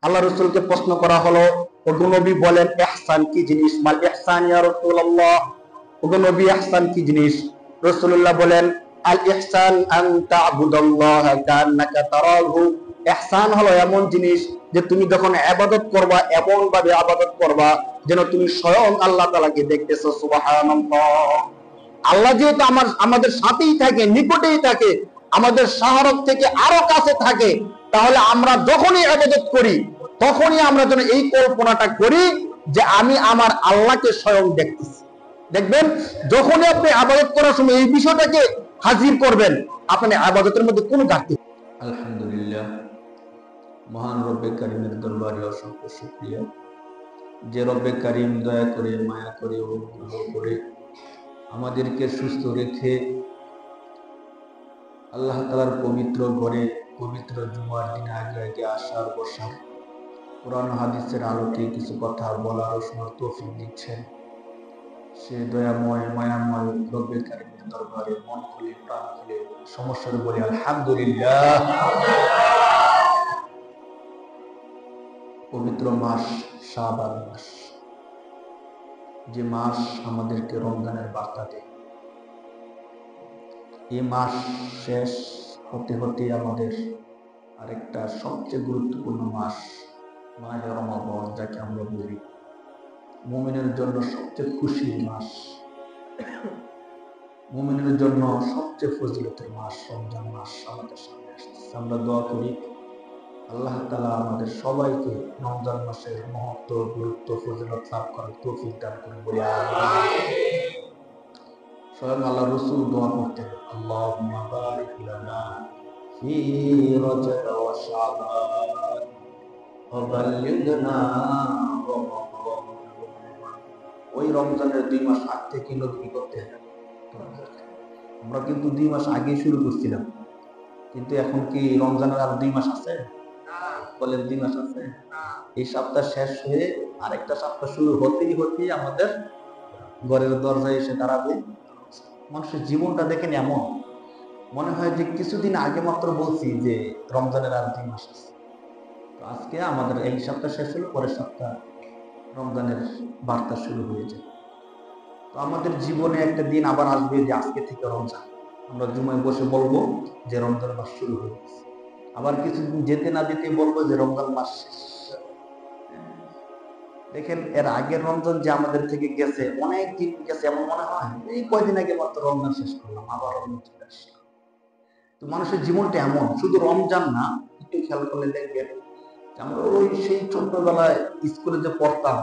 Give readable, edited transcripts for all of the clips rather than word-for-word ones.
আল্লাহ রাসূলকে প্রশ্ন করা হলো, ওগো নবী বলেন ইহসান কি জিনিস? মাল ইহসান ইয়া রাসূলুল্লাহ, ওগো নবী ইহসান কি জিনিস? রাসূলুল্লাহ বলেন আল ইহসান আন তা'বুদাল্লাহা কান্নাকা তারাহু। ইহসান হলো এমন জিনিস যে তুমি যখন ইবাদত করবা এমন ভাবে ইবাদত করবা যেন তুমি স্বয়ং আল্লাহ তাআলাকে দেখতেছো। সুবহানাল্লাহ। আল্লাহ যেহেতু আমাদের সাথেই থাকে, নিকটেই থাকে, আমাদের শাহরগ থেকে আরো কাছে থাকে, তাহলে আমরা যখনই ইবাদত করি তখনই আমরা যেন এই কল্পনাটা করি যে আমি আমার আল্লাহকে স্বয়ং দেখতেছি। দেখবেন যখনই আপনি ইবাদত করার সময় এই বিষয়টাকে হাজির করবেন, আপনার ইবাদতের মধ্যে কোনো ঘাটতি। আলহামদুলিল্লাহ, মহান রব্বে কারিমের দরবারে অসংখ্য শুকরিয়া, যে রব্বে কারিম দয়া করে, মায়া করে, অনুগ্রহ করে আমাদেরকে সুস্থ রেখে আল্লাহ তাআলার পবিত্র ঘরে পবিত্র জুমার দিন আগে আগে আসার বসার, কোরআন হাদিসের আলোকে কিছু কথা বলার ও শোনার তৌফিক দিচ্ছেন। সে দয়াময় মায়াময় রব্বে কারিমের দরবারে মন খুলে প্রাণ খুলে সমস্যার বলে আলহামদুলিল্লাহ। পবিত্র মাস শাবান মাস, যে মাস আমাদেরকে রমজানের বার্তা দেয়, এই মাস শেষ হতে হতে আমাদের আরেকটা সবচেয়ে গুরুত্বপূর্ণ মাস মাহে রমাদান, যাকে আমরা বলি মুমিনের জন্য সবচেয়ে খুশির মাস, মুমিনের জন্য সবচেয়ে ফজিলতের মাস রমজান মাস আমাদের সামনে আসছে। আমরা দোয়া করি আল্লাহ তাআলা আমাদের সবাইকে রমজান মাসের মহত্ব, গুরুত্ব, ফজিলত লাভ করার তৌফিক দান করুন বলি আমিন। স্বয়ং আল্লাহ রাসূল দোয়া করতেন, আল্লাহুম্মা বারিক লানা ফি রজব ওয়া শাবান ওয়া বাল্লিগনা রমাদান। ওই রমজানের 2 মাস আগ থেকে নবী কি করতেন? আমরা কিন্তু 2 মাস আগে শুরু করছিলাম, কিন্তু এখন কি রমজানের আর 2 মাস আছে? বলেন 2 মাস আছে? এই সপ্তাহ শেষ হয়ে আরেকটা সপ্তাহ শুরু হতেই আমাদের ঘরের দরজায় এসে দাঁড়াবে। মানুষের জীবনটা দেখেন এমন মনে হয় যে কিছুদিন আগে মাত্র বলছি যে রমজানের আর 2 মাস আছে। তো আজকে আমাদের এই সপ্তাহ শেষ হলো, পরের সপ্তাহ রমজানের বার্তা শুরু হয়ে যায়। তো আমাদের জীবনে একটা দিন আবার আসবে যে আজকে থেকে রমজান, আমরা জুমায় বসে বলবো যে রমজান মাস শুরু হয়ে গেছে। আবার কিছুদিন যেতে না যেতে বলবো যে রমজান মাস শেষ। দেখেন এর আগের রমজান যে আমাদের থেকে গেছে, অনেক দিন গেছে, এমন মনে হয় এই কয়দিন আগে মাত্র রমজান শেষ করলাম, আবার রমজান চলে আসলো। তো মানুষের জীবনটা এমন, শুধু রমজান না, একটু খেয়াল করলে দেখবেন আমরা ওই সেই ছোট্টবেলায় স্কুলে যে পড়তাম,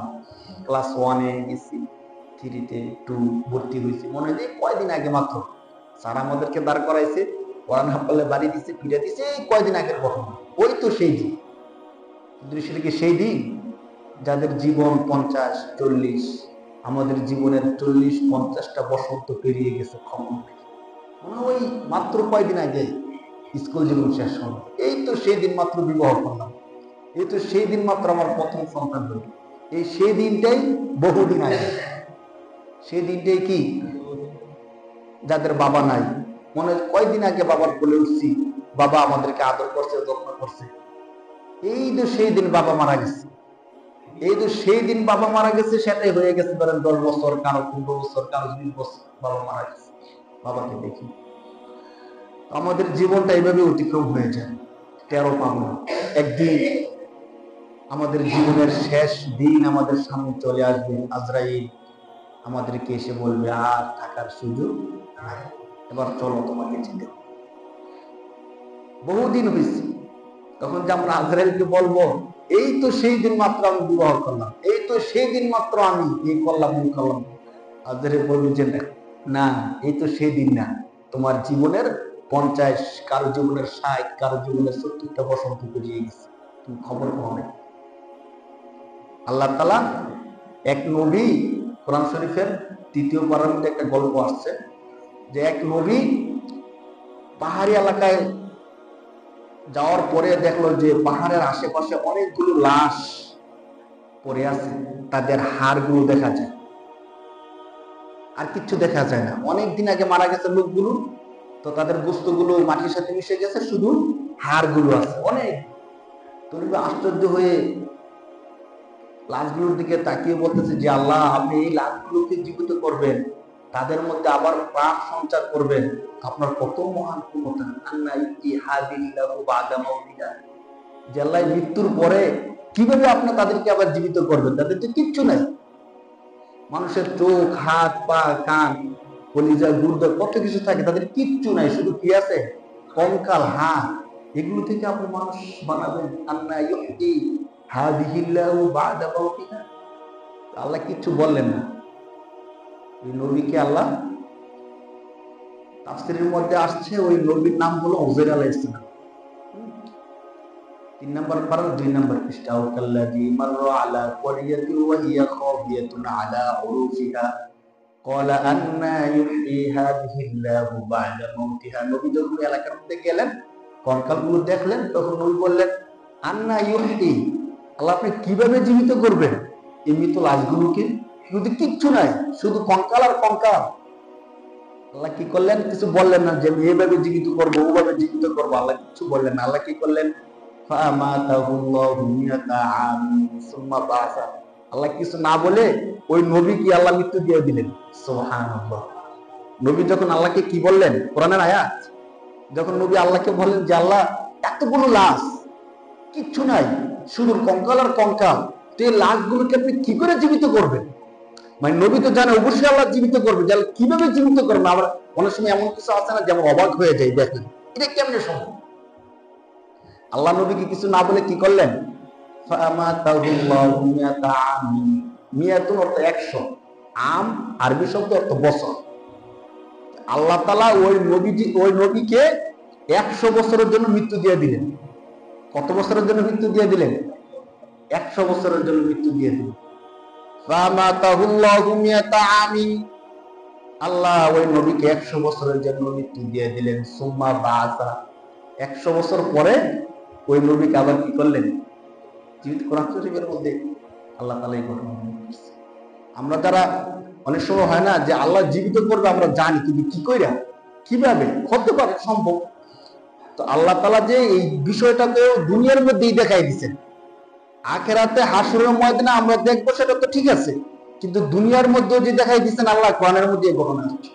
ক্লাস 1-এ গেছি, 3-তে 2 ভর্তি হয়েছি, মনে হয় কয়দিন আগে মাত্র স্যার আমাদেরকে দাঁড় করাইছে, পড়া না পারলে বাড়ি দিছে, ফিরে দিছে, এই কয়দিন আগের ঘটনা। ওই তো সেই দিন। কিন্তু সেটা কি সেই দিন? যাদের জীবন 50-40, আমাদের জীবনের 40-50টা বসন্ত পেরিয়ে গেছে খবর নেই। মনে ওই মাত্র কয়দিন আগে স্কুল জীবন শেষ হল, এই তো সেই দিন মাত্র বিবাহ করলাম, এই তো সেই দিন মাত্র আমার প্রথম সন্তান হল, এই সেই দিনটাই বহুদিন আগে। সেই দিনটাই কি যাদের বাবা নাই, মনে কয়দিন আগে বাবার কোলে উঠছি, বাবা আমাদেরকে আদর করছে, যত্ন করছে, এই তো সেই দিন বাবা মারা গেছে। এই তো সেই দিন বাবা মারা গেছে, সেটাই হয়ে গেছে ধরেন 10 বছর, কারো 15 বছর, কারো 20 বছর বাবা মারা গেছে, বাবাকে দেখি। আমাদের জীবনটা এইভাবে অতিক্রম হয়ে যায়, টেরও পাবো না। একদিন আমাদের জীবনের শেষ দিন আমাদের সামনে চলে আসবে, আজরাইল আমাদেরকে এসে বলবে আর থাকার সুযোগ নাই, এবার চলো তোমাকে যেতে। বহুদিন হয়েছে, তখন যে আমরা আজরাইলকে বলবো এই তো সেই দিন মাত্র আমি বিবাহ করলাম, এই তো সেই দিন মাত্র আমি এই করলাম, এই করলাম। আজরাইল বলবে যে না, এই তো সেই দিন না, তোমার জীবনের 50, কারো জীবনের 60, কারো জীবনের 70টা বসন্ত পেরিয়ে গেছে, তুমি খবর পাও না। আল্লাহ তাআলা এক নবী, কোরআন শরীফের 3য় পারার মধ্যে একটা গল্প আসছে যে এক নবী পাহাড়ি এলাকায় যাওয়ার পরে দেখলো যে পাহাড়ের আশেপাশে অনেকগুলো লাশ পড়ে আছে, তাদের হাড়গুলো দেখা যায়, আর কিছু দেখা যায় না। অনেকদিন আগে মারা গেছে লোকগুলো, তো তাদের গোস্তগুলো মাটির সাথে মিশে গেছে, শুধু হাড়গুলো আছে অনেক। তো নবী আশ্চর্য হয়ে লাশগুলোর দিকে তাকিয়ে বলতেছে যে আল্লাহ, আপনি এই লাশগুলোকে জীবিত করবেন, তাদের মধ্যে আবার প্রাণ সঞ্চার করবেন, আপনার কত মহান ক্ষমতা। আন্না ইতিহাদিল্লাহু বাদা মাউতিহা, যে আল্লাহ মৃত্যুর পরে কিভাবে আপনি তাদেরকে আবার জীবিত করবেন? তাদের তো কিচ্ছু নাই, মানুষের চোখ, হাত, পা, কান, কলিজা, গুর্দা, কত কিছু থাকে, তাদের কিচ্ছু নাই, শুধু কি আছে? কঙ্কাল, হাত। এগুলো থেকে আপনি মানুষ বানাবেন? আন্না ইউহয়ি হাদিহিল্লাহু বাদা মাউতিহা। আল্লাহ কিচ্ছু বললেন না। ওই নবীকে আল্লাহ, তাফসীরের মধ্যে আসছে ওই নবীর নাম হলো উযাইর আলাইহিস সালাম। 3 নম্বর পারা 2 নম্বর পৃষ্ঠা। ওয়াকাল্লাযী মাররা আলা ক্বরিয়াতিন ওয়া হিয়া খাবিয়াতুন আলা উরুফিহা ক্বালা আন্না ইউহয়ি হাদিহিল্লাহু বা'দা মাউতিহা। নবী যখন এলাকার মধ্যে গেলেন, কঙ্কালগুলো দেখলেন, তখন নবী বললেন, আন্না ইউহয়ি, আল্লাহ আপনি কিভাবে জীবিত করবেন এই মৃত লাশগুলোকে? শুধু কিচ্ছু নাই, শুধু কঙ্কাল আর কঙ্কাল। আল্লাহ কি করলেন? কিছু বললেন না যে আমি এইভাবে জীবিত করবো, ওভাবে জীবিত করবো। আল্লাহ কিছু বললেন না। আল্লাহ কি করলেন? আল্লাহ কিছু না বলে ওই নবীকে আল্লাহ মৃত্যু দিয়ে দিলেন। সুবহানাল্লাহ। নবী যখন আল্লাহকে কি বললেন, কোরআনের আয়াত, যখন নবী আল্লাহকে বললেন যে আল্লাহ, এতগুলো লাশ, কিচ্ছু নাই, শুধু কঙ্কাল আর কঙ্কাল, তো এই লাশগুলোকে আপনি কি করে জীবিত করবেন? মানে নবী তো জানে অবশ্যই আল্লাহ জীবিত করবে, যে কিভাবে জীবিত করবেন। আবার অনেক সময় এমন কিছু আছে না, যেমন অবাক হয়ে যায়, দেখেন এটা কেমনে সম্ভব। আল্লাহ নবীকে কিছু না বলে কি করলেন? মিয়াতুন অর্থ 100, আম আরবি শব্দ অর্থ বছর। আল্লাহ তাআলা ওই নবীকে 100 বছরের জন্য মৃত্যু দিয়ে দিলেন। কত বছরের জন্য মৃত্যু দিয়ে দিলেন? 100 বছরের জন্য মৃত্যু দিয়ে দিলেন। আল্লাহ ওই নবীকে 100 বছরের জন্য মৃত্যু দিয়ে দিলেন। সুম্মা বাআসা, 100 বছর পরে ওই নবীকে আবার কি করলেন? জীবিত। কোরআন শরীফের মধ্যে আল্লাহ তাআলা এই ঘটনা বলেছেন। আমরা যারা অনেক সময় হয় না যে আল্লাহ জীবিত করবে, আমরা জানি, কিন্তু কি কইরা, কিভাবে, হতে পারে সম্ভব? তো আল্লাহ তাআলা যে এই বিষয়টাকে দুনিয়ার মধ্যেই দেখাই দিয়েছেন, আখিরাতে হাসরের ময়দানে আমরা দেখবো, সেটা তো ঠিক আছে, কিন্তু দুনিয়ার মধ্যে যে দেখাই দিচ্ছেন আল্লাহ, কোরআনের মধ্যে এই ঘটনা আসছে।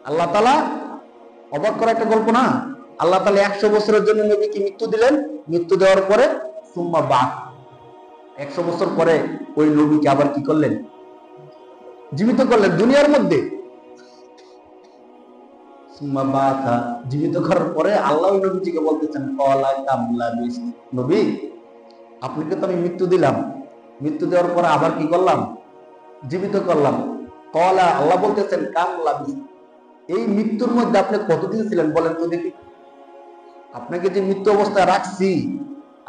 আল্লাহ তাআলা অবাক করা একটা গল্প না। আল্লাহ তাআলা 100 বছরের জন্য নবীকে মৃত্যু দিলেন। মৃত্যু দেওয়ার পরে সুম্মা বা'স, 100 বছর পরে ওই নবীকে আবার কি করলেন? জীবিত করলেন দুনিয়ার মধ্যে। সুম্মা বা'সা, জীবিত করার পরে আল্লাহ ওই নবীকে বলতেছেন, ক্বালা কাম লাবিস, নবী আপনাকে তো আমি মৃত্যু দিলাম, মৃত্যু দেওয়ার পরে আবার কি করলাম? জীবিত করলাম। ক্বালা, আল্লাহ বলতেছেন, কাম লাবিস, এই মৃত্যুর মধ্যে আপনি কতদিন ছিলেন বলেন তো দেখি? আপনাকে যে মৃত্যু অবস্থায় রাখছি,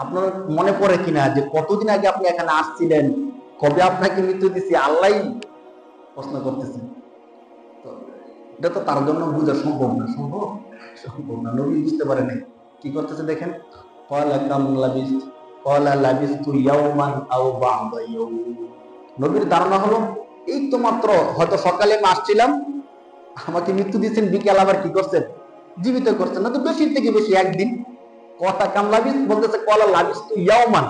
আপনার মনে পড়ে কিনা যে কতদিন আগে আপনি এখানে আসছিলেন, কবে আপনাকে মৃত্যু দিচ্ছি? আল্লাহ প্রশ্ন করতেছেন। তো এটা তো তার জন্য বোঝা সম্ভব না। সম্ভব না। নবী বুঝতে পারে নাই। কি করতেছে দেখেন, ক্বালা কাম লাবিস, ক্বালা লাবিস্তু ইয়াওমান আও বা'দা ইয়াওম। নবীর ধারণা হলো এই তো মাত্র হয়তো সকালে আমি আসছিলাম, আমাকে মৃত্যু দিয়েছেন, বিকেল আবার কি করছেন? জীবিত করছেন। না তো বেশি থেকে বেশি একদিন। কথা কাম লাবিস বলতেছে, ক্বালা লাবিস্তু ইয়াওমান,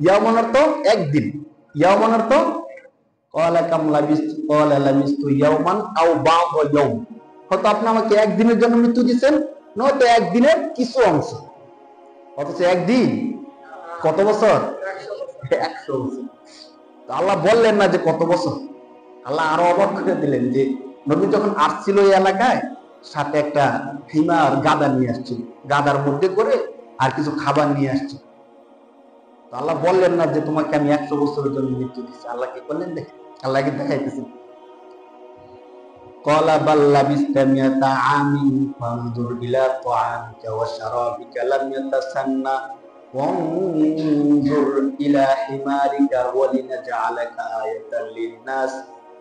ইয়াওমান অর্থ একদিন, ইয়াওমান অর্থ ক্বালা কাম লাবিস্তু, ক্বালা লাবিস্তু ইয়াওমান আও বা'দা ইয়াওম। হয়তো আপনি আমাকে একদিনের জন্য মৃত্যু দিয়েছেন, নয়তো একদিনের কিছু অংশ। অথচ একদিন কত বছর? 100 বছর। আল্লাহ বললেন না যে কত বছর। আল্লাহ আরো অবাক করে দিলেন যে নবী যখন আসছিল এই এলাকায়, সাথে একটা হিমার গাদা নিয়ে আসছিল, গাদার মধ্যে করে আর কিছু খাবার নিয়ে আসছিল। তো আল্লাহ বললেন না যে তোমাকে আমি 100 বছরের জন্য মৃত্যু দিচ্ছি। আল্লাহ কি করলেন দেখেন, আল্লাহকে দেখাইতেছেন, ক্বালা বাল লাবিস্তা মিয়াতা আমিন ফানজুর ইলা তাআমিকা ওয়া শারাবিকা লাম ইয়াতাসান্না ওয়ানজুর ইলা হিমারিকা ওয়া লিনাজআলাকা আয়াতাল লিন-নাস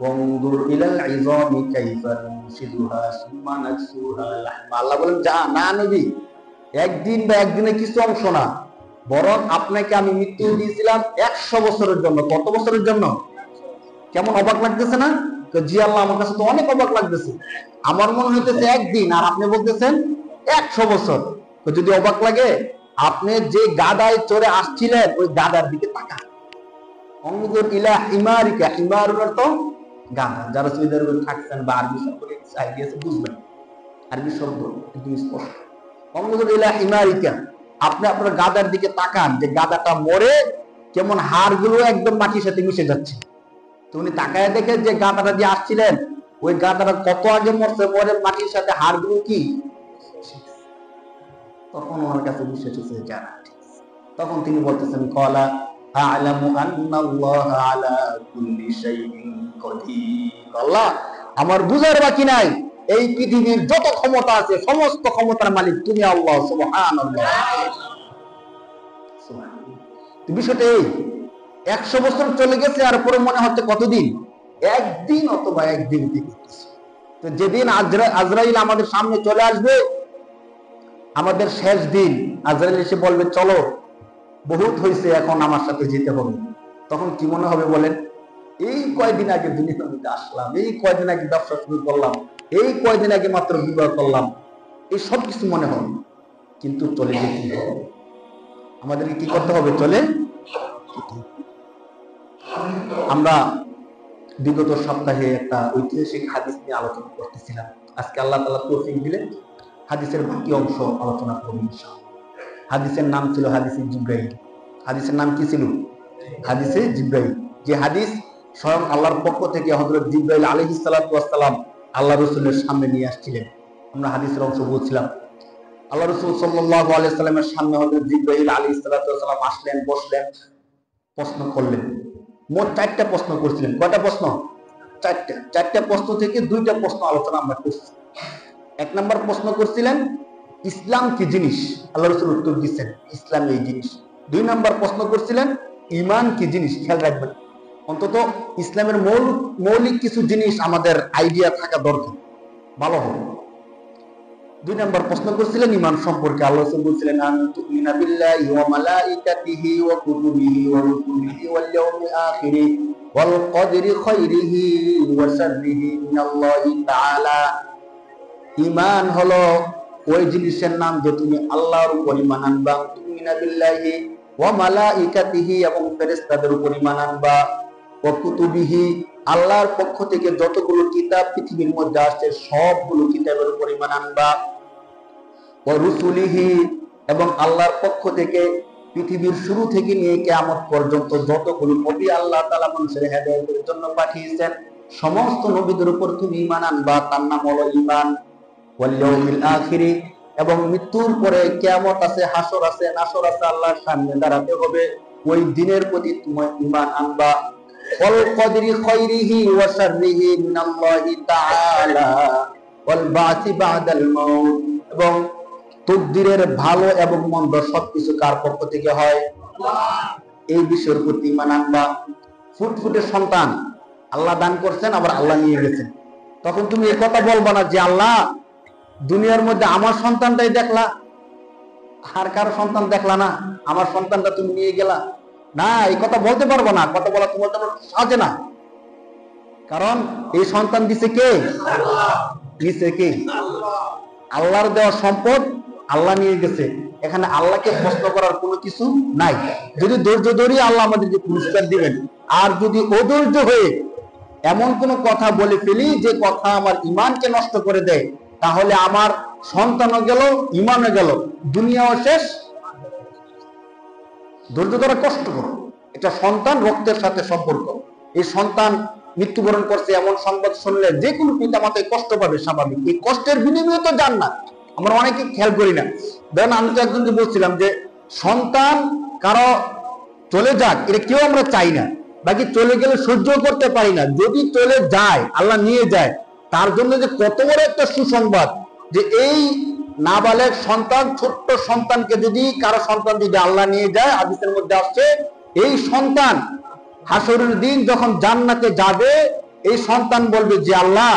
ওয়ানজুর ইলাল ইযামি কাইফা নুনশিদুহা সুম্মা নাকসুহা লাহমা। আল্লাহ বলেন, যা না নবী, একদিন বা একদিনের কিছু অংশ না, বরং আপনাকে আমি মৃত্যু দিয়েছিলাম 100 বছরের জন্য। কত বছরের জন্য? কেমন অবাক লাগতেছে না? জি আল্লাহ, আমার কাছে তো অনেক অবাক লাগতেছে। আমার মনে হইতেছে একদিন, আর আপনি বলতেছেন 100 বছর। তো যদি অবাক লাগে, আপনি যে গাদায় চড়ে আসছিলেন ওই গাদার দিকে তাকান। অনজুর ইলা হিমারিকা, হিমারুর অর্থ গাদা। যারা সৌদি আরবে থাকছেন বা আরবি শব্দ আইডিয়াছে বুঝবেন, আরবি শব্দ একদম স্পষ্ট। অনজুর ইলা হিমারিকা, আপনি আপনার গাদার দিকে তাকান যে গাদাটা মরে কেমন হাড়গুলো একদম মাটির সাথে মিশে যাচ্ছে। তো উনি তাকায় দেখে যে গাদাটা দিয়ে আসছিলেন ওই গাদাটা কত আগে মরছে, মরে মাটির সাথে হাড়গুলো কি, তখন ওনার কাছে বিশ্বাস হচ্ছে জানা। তখন তিনি বলতেছেন কলা আ'লামু আন্নাল্লাহা আলা কুল্লি শাইইন কাদির। আল্লাহ, আমার বুঝার বাকি নাই, এই পৃথিবীর যত ক্ষমতা আছে সমস্ত ক্ষমতার মালিক তুমি আল্লাহ। সুবহানাল্লাহ। বিষয়টা এই 100 বছর চলে গেছে আর পরে মনে হচ্ছে কতদিন, একদিন অথবা একদিন। তো যেদিন আজরাইল আমাদের সামনে চলে আসবে, আমাদের শেষ দিন, আজরাইল এসে বলবে চলো বহুত হয়েছে, এখন আমার সাথে যেতে হবে। তখন কি মনে হবে বলেন? এই কয়দিন আগে দুনিয়ার মধ্যে আসলাম, এই কয়দিন আগে ব্যবসা শুরু করলাম, এই কয়দিন আগে মাত্র বিবাহ করলাম, এই সব কিছু মনে হবে। কিন্তু চলে যেতে হবে, আমাদেরকে কি করতে হবে? চলে। আমরা বিগত সপ্তাহে একটা ঐতিহাসিক হাদিস নিয়ে আলোচনা করতেছিলাম। আজকে আল্লাহ তাআলা তৌফিক দিলেন হাদিসের বাকি অংশ আলোচনা করব ইনশাআল্লাহ। হাদিসের নাম ছিল হাদিসে জিবরাইল। হাদিসের নাম কি ছিল? হাদিসে জিবরাইল। যে হাদিস স্বয়ং আল্লাহর পক্ষ থেকে হযরত জিবরাইল আলাইহিস সালাতু ওয়াস সালাম আল্লাহ রাসূলের সামনে নিয়ে আসছিলেন। আমরা হাদিসের অংশ বলছিলাম। আল্লাহ রাসূল সাল্লাল্লাহু আলাইহি সাল্লামের সামনে হযরত জিবরাইল আলাইহিস সালাতু ওয়াস সালাম আসলেন, বসলেন, প্রশ্ন করলেন। মোট 4টা প্রশ্ন করছিলেন। কয়টা প্রশ্ন? 4টা। 4টা প্রশ্ন থেকে 2টা প্রশ্ন আলোচনা আমরা করছি। 1 নম্বর প্রশ্ন করছিলেন ইসলাম কি জিনিস, আল্লাহ রাসূল উত্তর দিচ্ছেন ইসলাম এই জিনিস। 2 নম্বর প্রশ্ন করছিলেন ঈমান কি জিনিস। খেয়াল রাখবেন, অন্তত ইসলামের মৌলিক কিছু জিনিস আমাদের আইডিয়া থাকা দরকার, ভালো হবে। 2 নম্বর প্রশ্ন করছিলেন ঈমান সম্পর্কে। আল্লাহ রাসূল বলছিলেন আনতুমিনা বিল্লাহি ওয়া মালাইকাতিহি ওয়া কুতুবিহি ওয়া রুসুলিহি ওয়াল ইয়াউমিল আখির ওয়াল কদরি খাইরিহি ওয়া শাররিহি মিনাল্লাহি তাআলা। ঈমান হলো ওই জিনিসের নাম যে তুমি আল্লাহর উপর ঈমান আনবা, তুমিনা বিল্লাহি ওয়া মালাইকাতিহি এবং ফেরেশতাদের উপর ঈমান আনবা, ওয়া কুতুবিহি আল্লাহর পক্ষ থেকে যতগুলো কিতাব পৃথিবীর মধ্যে আসছে সবগুলো কিতাবের উপর ঈমান আনবা, ওয়া রুসুলিহি এবং আল্লাহর পক্ষ থেকে পৃথিবীর শুরু থেকে নিয়ে কিয়ামত পর্যন্ত যতগুলো নবী আল্লাহ তাআলা মানুষের হেদায়েতের জন্য পাঠিয়েছেন সমস্ত নবীদের উপর তুমি ঈমান আনবা। তার নাম হলো ঈমান। ওয়াল ইয়াউমিল আখির এবং মৃত্যুর পরে কিয়ামত আছে, হাসর আছে, নাসর আছে, আল্লাহর সামনে দাঁড়াতে হবে, ওই দিনের প্রতি তুমি ঈমান আনবা। ওয়াল কদরি খাইরিহি ওয়া শাররিহি মিনাল্লাহি তাআলা ওয়াল বা'সি বা'দাল মাউত এবং তকদিরের ভালো এবং মন্দ সবকিছু কার পক্ষ থেকে হয়? আল্লাহ। এই বিষয়ের প্রতি ঈমান আনবা। ফুটফুটে সন্তান আল্লাহ দান করছেন, আবার আল্লাহ নিয়ে গেছেন। তখন তুমি এই কথা বলবা না যে আল্লাহ দুনিয়ার মধ্যে আমার সন্তানটাই দেখলা, আর কারো সন্তান দেখলা না, আমার সন্তানটা তুমি নিয়ে গেলা। না, এই কথা বলতে পারবো না, কথা বলা তোমার জন্য সাজে না। কারণ এই সন্তান দিছে কে? আল্লাহ। দিছে কে? আল্লাহ। আল্লাহর দেওয়া সম্পদ আল্লাহ নিয়ে গেছে, এখানে আল্লাহকে প্রশ্ন করার কোনো কিছু নাই। যদি ধৈর্য ধরি আল্লাহ আমাদেরকে পুরস্কার দিবেন, আর যদি অধৈর্য হয়ে এমন কোন কথা বলে ফেলি যে কথা আমার ঈমানকে নষ্ট করে দেয়, তাহলে আমার সন্তানও গেল, ঈমানও গেল, দুনিয়াও শেষ। ধৈর্য ধরা কষ্ট করো। এটা সন্তান রক্তের সাথে সম্পর্ক। এই সন্তান মৃত্যুবরণ করছে এমন সংবাদ শুনলে যে কোনো পিতা মাতায় কষ্ট পাবে, স্বাভাবিক। এই কষ্টের বিনিময়ে তো জান্নাত। আমরা অনেকে খেয়াল করি না। ধরেন আমি তো একজনকে বলছিলাম যে সন্তান কারো চলে যাক এটা কেউ আমরা চাই না, বাকি চলে গেলে সহ্য করতে পারি না। যদি চলে যায়, আল্লাহ নিয়ে যায়, তার জন্য যে কত বড় একটা সুসংবাদ যে এই নাবালেগ সন্তান, ছোট্ট সন্তানকে যদি কারো সন্তান যদি আল্লাহ নিয়ে যায়, হাদিসের মধ্যে আসছে এই সন্তান হাসরের দিন যখন জান্নাতে যাবে, এই সন্তান বলবে যে আল্লাহ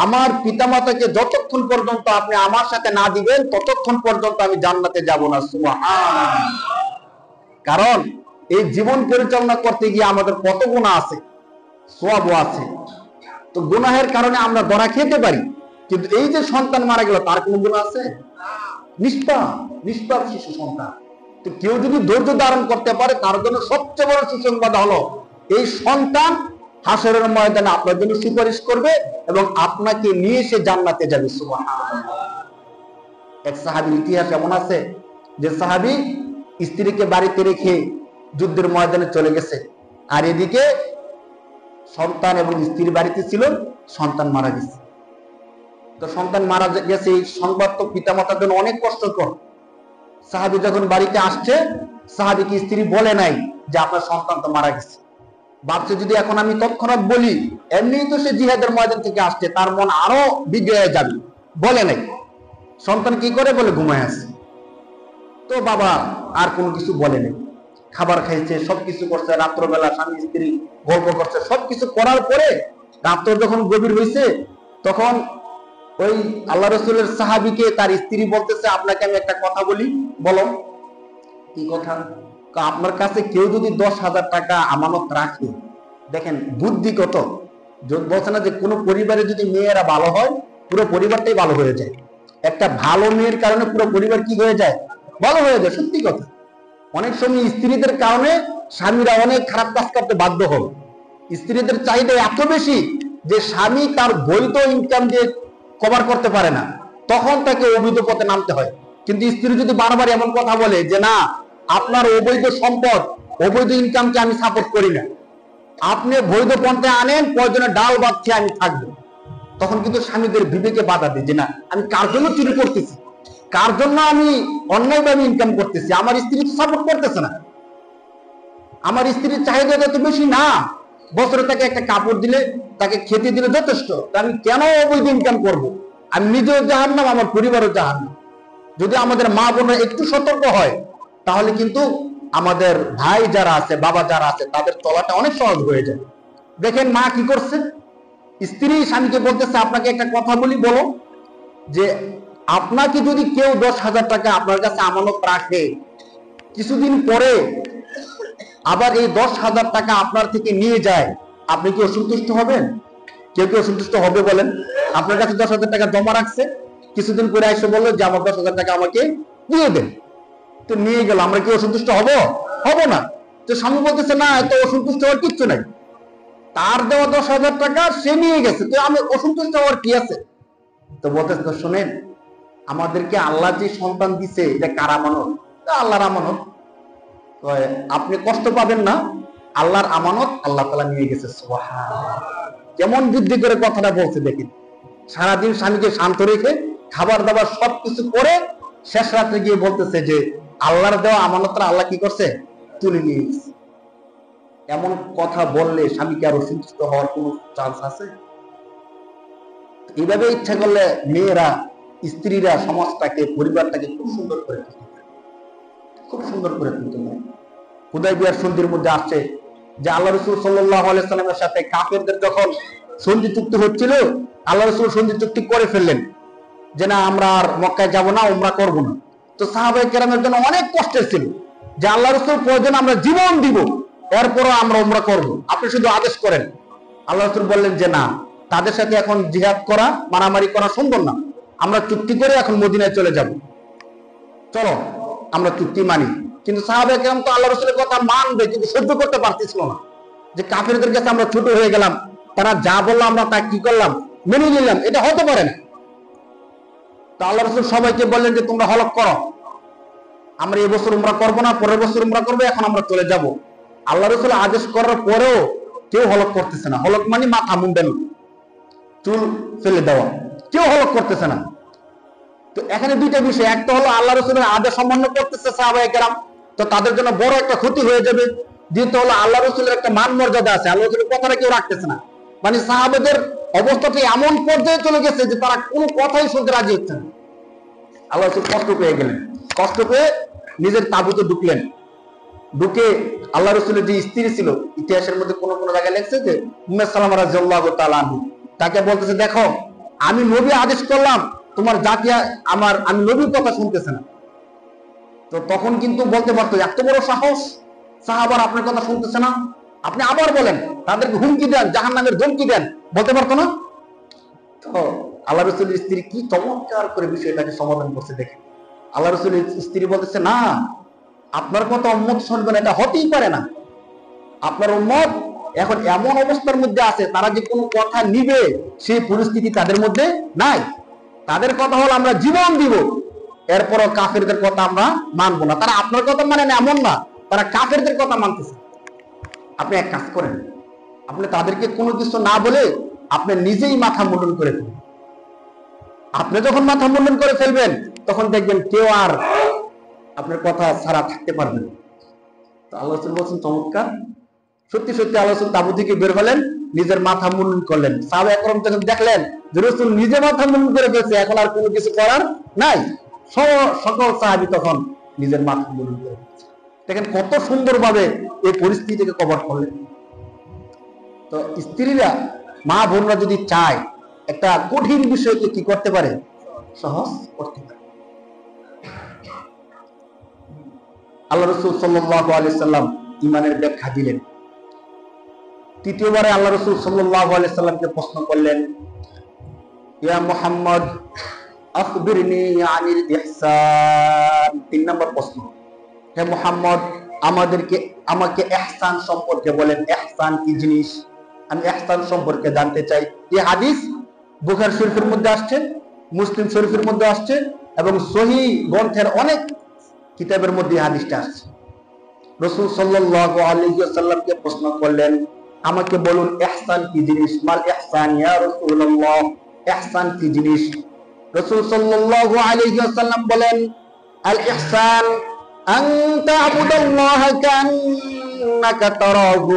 আমার পিতামাতাকে যতক্ষণ পর্যন্ত আপনি আমার সাথে না দিবেন ততক্ষণ পর্যন্ত আমি জান্নাতে যাব না। সুবহানাল্লাহ। কারণ এই জীবন পরিচালনা করতে গিয়ে আমাদের কত গুনাহ আছে, সওয়াবও আছে। তো গুনাহের কারণে আমরা ধরা খেতে পারি, কিন্তু এই যে সন্তান মারা গেল তার কোনো গুনাহ আছে? নিষ্পাপ শিশু সন্তান, তো কেউ যদি ধৈর্য ধারণ করতে পারে তার জন্য সবচেয়ে বড় সুসংবাদ হলো এই সন্তান হাসরের ময়দানে আপনার জন্য সুপারিশ করবে এবং আপনাকে নিয়ে সে জান্নাতে যাবে। সুবহানাল্লাহ। এক সাহাবীর ইতিহাস এমন আছে যে সাহাবী স্ত্রীকে বাড়িতে রেখে যুদ্ধের ময়দানে চলে গেছে, আর এদিকে সন্তান এবং স্ত্রী বাড়িতে ছিল, সন্তান মারা গেছে। তো সন্তান মারা গেছে এই সংবাদ তো পিতামাতার জন্য অনেক কষ্টকর। সাহাবী যখন বাড়িতে আসছে, সাহাবীকে স্ত্রী বলে নাই যে আপনার সন্তান তো মারা গেছে। ভাবছে যদি এখন আমি তৎক্ষণাৎ বলি, এমনিই তো সে জিহাদের ময়দান থেকে আসছে, তার মন আরো বিগড়ে হয়ে যাবে, বলে নাই। সন্তান কি করে? বলে ঘুমায় আছে। তো বাবা আর কোনো কিছু বলে নাই, খাবার খাইছে, সবকিছু করছে, রাত্রবেলা স্বামী স্ত্রী গল্প করছে, সবকিছু করার পরে রাত্র যখন গভীর হয়েছে, তখন ওই আল্লাহ রসুলের সাহাবীকে তার স্ত্রী বলতেছে, আপনাকে আমি একটা কথা বলি, বলো। কি কথা? আপনার কাছে কেউ যদি 10,000 টাকা আমানত রাখে, দেখেন বুদ্ধি কত, বলছে না যে কোনো পরিবারে যদি মেয়েরা ভালো হয় পুরো পরিবারটাই ভালো হয়ে যায়। একটা ভালো মেয়ের কারণে পুরো পরিবার কি হয়ে যায়? ভালো হয়ে যায়। সত্যি কথা। অনেক সময় স্ত্রীদের কারণে স্বামীরা অনেক খারাপ কাজ করতে বাধ্য হবে। স্ত্রীদের চাহিদা এত বেশি যে স্বামী তার বৈধ ইনকাম দিয়ে কভার করতে পারে না, তখন তাকে অবৈধ পথে নামতে হয়। কিন্তু স্ত্রী যদি বারবার এমন কথা বলে যে না, আপনার অবৈধ সম্পদ, অবৈধ ইনকামকে আমি সাপোর্ট করি না, আপনি বৈধ পন্থায় আনেন, প্রয়োজনে ডাল ভাত খেয়ে আমি থাকবো, তখন কিন্তু স্বামীদের বিবেকে বাধা দেয় যে না, আমি কার জন্য চুরি করতেছি, কার জন্য আমি অন্যায়ভাবে ইনকাম করতেছি, আমার স্ত্রী তো সাপোর্ট করতেছে না, আমার স্ত্রীর চাহিদা এত বেশি না, বছরে তাকে একটা কাপড় দিলে, তাকে খেতে দিলে যথেষ্ট, আমি কেন অবৈধ ইনকাম করব? আমি নিজেও জাহান্নাম, আমার পরিবারও জাহান্নাম। যদি আমাদের মা বোনরা একটু সতর্ক হয়, তাহলে কিন্তু আমাদের ভাই যারা আছে, বাবা যারা আছে, তাদের চলাটা অনেক সহজ হয়ে যায়। দেখেন মা কি করছে, স্ত্রী স্বামীকে বলতেছে, আপনাকে একটা কথা বলি, বলো, যে আপনাকে যদি কেউ 10,000 টাকা আপনার কাছে আমানত রাখে, কিছুদিন পরে আবার এই 10,000 টাকা আপনার থেকে নিয়ে যায়, আপনি কি অসন্তুষ্ট হবেন? কেউ কি অসন্তুষ্ট হবে বলেন? আপনার কাছে 10,000 টাকা জমা রাখছে, কিছুদিন পরে এসে বললো যে আমার 10,000 টাকা আমাকে দিয়ে দেন, তো নিয়ে গেল, আমরা কি অসন্তুষ্ট হব? হব না। তো স্বামী বলতেছে না, এত অসন্তুষ্ট হওয়ার কিচ্ছু নাই, তার দেওয়া 10,000 টাকা সে নিয়ে গেছে, তো আমি অসন্তুষ্ট হওয়ার কি আছে? তো বলতেছে, শোনেন, আমাদেরকে আল্লাহ যে সন্তান দিছে, এটা কার আমানত? আল্লাহর আমানত। আপনি কষ্ট পাবেন না, আল্লাহর আমানত আল্লাহ তাআলা নিয়ে গেছে। সুবহানাল্লাহ। কেমন বুদ্ধি করে কথাটা বলছে দেখেন। সারাদিন স্বামীকে শান্ত রেখে খাবার দাবার সবকিছু করে শেষ রাত্রে গিয়ে বলতেছে যে আল্লাহর দেওয়া আমানতটা আল্লাহ কি করছে? তুলে নিয়ে গেছে। এমন কথা বললে স্বামীকে আরো সন্তুষ্ট হওয়ার কোন চান্স আছে? এইভাবে ইচ্ছা করলে মেয়েরা, স্ত্রীরা সমাজটাকে, পরিবারটাকে খুব সুন্দর করে তুলতে পারে, খুব সুন্দর করে তুলতে পারে। হুদায়বিয়ার সন্ধির মধ্যে আসছে যে আল্লাহ রাসূল সাল্লাল্লাহু আলাইহি সাল্লামের সাথে কাফেরদের যখন সন্ধি চুক্তি হচ্ছিল, আল্লাহ রাসূল সন্ধি চুক্তি করে ফেললেন যে না, আমরা আর মক্কায় যাব না, উমরা করব না। তো সাহাবায়ে কেরামের জন্য অনেক কষ্টের ছিল যে আল্লাহ রাসূল প্রয়োজন আমরা জীবন দিব, এরপরও আমরা উমরা করব, আপনি শুধু আদেশ করেন। আল্লাহ রাসূল বললেন যে না, তাদের সাথে এখন জিহাদ করা, মারামারি করা সম্ভব না, আমরা চুক্তি করে এখন মদিনায় চলে যাব, চলো আমরা চুক্তি মানি। কিন্তু সাহাবায়ে কেরাম তো আল্লাহ রাসূলের কথা মানবে, কিন্তু সহ্য করতে পারতেছিল না যে কাফেরদের কাছে আমরা ছোট হয়ে গেলাম, তারা যা বললো আমরা তা কি করলাম, মেনে নিলাম, এটা হতে পারে না। তো আল্লাহ রাসূল সবাইকে বললেন যে তোমরা হলফ করো, আমরা এই বছর উমরা করবো না, পরের বছর উমরা করবো, এখন আমরা চলে যাব। আল্লাহ রাসূল আদেশ করার পরেও কেউ হলফ করতেছে না। হলফ মানে মাথা মুন্ডানো, চুল ফেলে দেওয়া, কেউ হলফ করতেছে না। তো এখানে দুইটা বিষয়, একটা হলো আল্লাহ রাসূলের আদেশ অমান্য করতেছে সাহাবায়ে কেরাম, তো তাদের জন্য বড় একটা ক্ষতি হয়ে যাবে। দ্বিতীয় হলো আল্লাহ রাসূলের একটা মান মর্যাদা আছে, আল্লাহ রাসূলের কথাটা কেউ রাখতেছে না। মানে সাহাবাদের অবস্থাটা এমন পর্যায়ে চলে গেছে যে তারা কোনো কথাই শুনতে রাজি হচ্ছে না। আল্লাহ রাসূল কষ্ট পেয়ে গেলেন, কষ্ট পেয়ে নিজের তাঁবুতে ঢুকলেন। ঢুকে আল্লাহ রাসূলের যে স্ত্রী ছিল, ইতিহাসের মধ্যে কোন কোন জায়গায় লেখছে যে উম্মে সালামা রাদিয়াল্লাহু তাআলা আনহা, তাকে বলতেছে, দেখো আমি নবী আদেশ করলাম, তোমার জাতি আমি নবীর কথা শুনতেছে না। তো তখন কিন্তু বলতে পারতো, এত বড় সাহস, সাহাবার আপনার কথা শুনতেছে না, আপনি আবার বলেন, তাদেরকে হুমকি দেন, জাহান্নামের ধমকি দেন, বলতে পারতো না? তো আল্লাহ রাসূলের স্ত্রী কি চমৎকার করে বিষয়টাকে সমাধান করছে দেখেন। আল্লাহ রাসূলের স্ত্রী বলতেছে, না, আপনার কথা উম্মত শুনবে না, এটা হতেই পারে না। আপনার উম্মত এখন এমন অবস্থার মধ্যে আছে, তারা যে কোনো কথা নিবে সেই পরিস্থিতি তাদের মধ্যে নাই। তাদের কথা হলো আমরা জীবন দিব, এরপরও কাফেরদের কথা আমরা মানবো না। তারা আপনার কথা মানে না এমন না, তারা কাফেরদের কথা মানতেছে। আপনি এক কাজ করেন, আপনি তাদেরকে কোনো কিছু না বলে আপনি নিজেই মাথা মুন্ডন করে ফেলবেন। আপনি যখন মাথা মুন্ডন করে ফেলবেন তখন দেখবেন কেউ আর আপনার কথা ছাড়া থাকতে পারবে না। তো আল্লাহ রাসূল বলছেন চমৎকার। সত্যি সত্যি আল্লাহ রাসূল তাঁবু থেকে বের হলেন, নিজের মাথা মুন্ডন করলেন। সাহাবায়ে কেরাম যখন দেখলেন যে রাসূল নিজে মাথা মুন্ডন করে ফেলছে, এখন আর কোনো কিছু করার নাই, সকল সাহাবী তখন নিজের মাথা মুন্ডন করে ফেলছে। দেখেন কত সুন্দরভাবে এই পরিস্থিতিকে কভার করলেন। তো স্ত্রীরা, মা বোনরা যদি চায় একটা কঠিন বিষয়কে কি করতে পারে, সহজ করতে পারে। আল্লাহ রাসূল সাল্লাল্লাহু আলাইহি সাল্লাম ঈমানের ব্যাখ্যা দিলেন। তৃতীয়বারে আল্লাহ রাসূল সাল্লাল্লাহু আলাইহি সাল্লামকে প্রশ্ন করলেন, ইয়া মুহাম্মদ আখবিরনি আনিল ইহসান। ৩ নম্বর প্রশ্ন, হে মুহাম্মদ আমাকে ইহসান সম্পর্কে বলেন। ইহসান কি জিনিস, আমি ইহসান সম্পর্কে জানতে চাই। এই হাদিস বুখারী শরীফের মধ্যে আসছে, মুসলিম শরীফের মধ্যে আসছে এবং সহিহ গ্রন্থের অনেক কিতাবের মধ্যে হাদিসটা আসছে। রাসূল সাল্লাল্লাহু আলাইহি ওয়াসাল্লামকে প্রশ্ন করলেন, আমাকে বলুন ইহসান কি জিনিস। মাল ইহসান ইয়া রাসূলুল্লাহ, ইহসান কি জিনিস। রাসূল সাল্লাল্লাহু আলাইহি ওয়াসাল্লাম বলেন, আল ইহসান আন তা'বুদাল্লাহা কান্নাকা তারাহু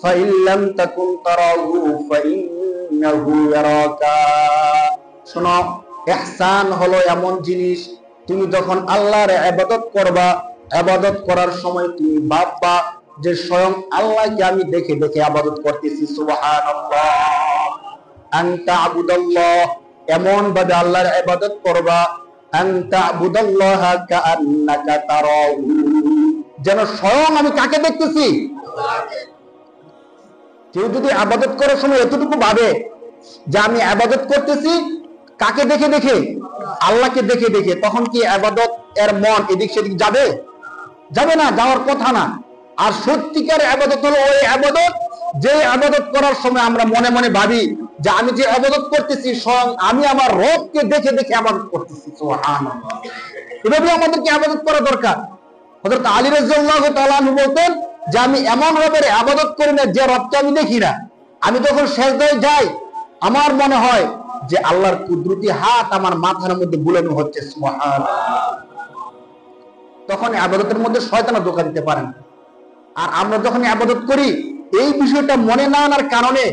ফাইন লাম তাকুন তারাহু ফাইন্নাহু ইয়ারাকা। শোনো, ইহসান হলো এমন জিনিস, তুমি যখন আল্লাহর ইবাদত করবা, ইবাদত করার সময় তুমি ভাববা যে স্বয়ং আল্লাহকে আমি দেখে দেখে ইবাদত করতেছি। সুবহানাল্লাহ। আনতা আবুদাল্লাহ, এমন ভাবে আল্লাহর ইবাদত করবা, আনতা আবুদাল্লাহা কাআন্নাকা তারাহু, যেন স্বয়ং আমি কাকে দেখতেছি। কেউ যদি ইবাদত করার সময় এতটুকু ভাবে যে আমি ইবাদত করতেছি কাকে দেখে দেখে, আল্লাহকে দেখে দেখে, তখন কি ইবাদত এর মন এদিক সেদিক যাবে? যাবে না, যাওয়ার কথা না। আর সত্যিকার ইবাদত হলো ওই ইবাদত যে ইবাদত করার সময় আমরা মনে মনে ভাবি যে আমি যে ইবাদত করতেছি স্বয়ং আমি আমার রবকে দেখে দেখে ইবাদত করতেছি। সুবহানাল্লাহ। এভাবে আমাদেরকে ইবাদত করা দরকার। হযরত আলী রাদিয়াল্লাহু তাআলা আনহু বলতেন যে আমি এমন রবের ইবাদত করি না যে রবকে আমি দেখি না। আমি যখন সিজদায় যাই আমার মনে হয় যে আল্লাহর কুদরতি হাত আমার মাথার মধ্যে বুলানো হচ্ছে। সুবহানাল্লাহ। তখন ইবাদতের মধ্যে শয়তান ধোঁকা দিতে পারে না। আর আমরা যখন ইবাদত করি এই বিষয়টা মনে না আনার কারণে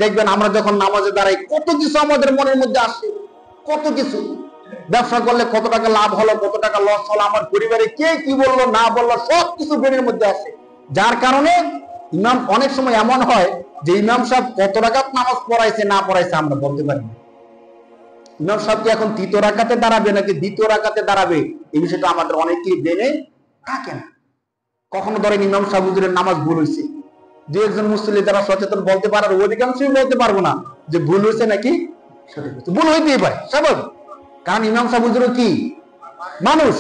দেখবেন আমরা যখন নামাজে দাঁড়াই কত কিছু আমাদের মনের মধ্যে আসে, কত কিছু। ব্যবসা করলে কত টাকা লাভ হলো, কত টাকা লস হলো, আমার পরিবারে কে কি বললো না বললো, সব কিছু ব্রেনের মধ্যে আসে। যার কারণে ইমাম অনেক সময় এমন হয় যে ইমাম সাহেব কত রাকাত নামাজ পড়াইছে না পড়াইছে আমরা বলতে পারি না। ইমাম সাহেব কি এখন তৃতীয় রাকাতে দাঁড়াবে নাকি দ্বিতীয় রাকাতে দাঁড়াবে, এই বিষয়টা আমাদের অনেকেই ব্রেনে থাকে না। কখনো ধরেন ইমাম সাহেব হুজুরের নামাজ ভুল হয়েছে, যে একজন মুসল্লি যারা সচেতন বলতে পারার অধিকাংশই বলতে পারবো না যে ভুল হয়েছে নাকি সঠিক হয়েছে। ভুল হইতেই পারে, স্বাভাবিক, কারণ ইমাম সাহেব হুজুরও কি মানুষ।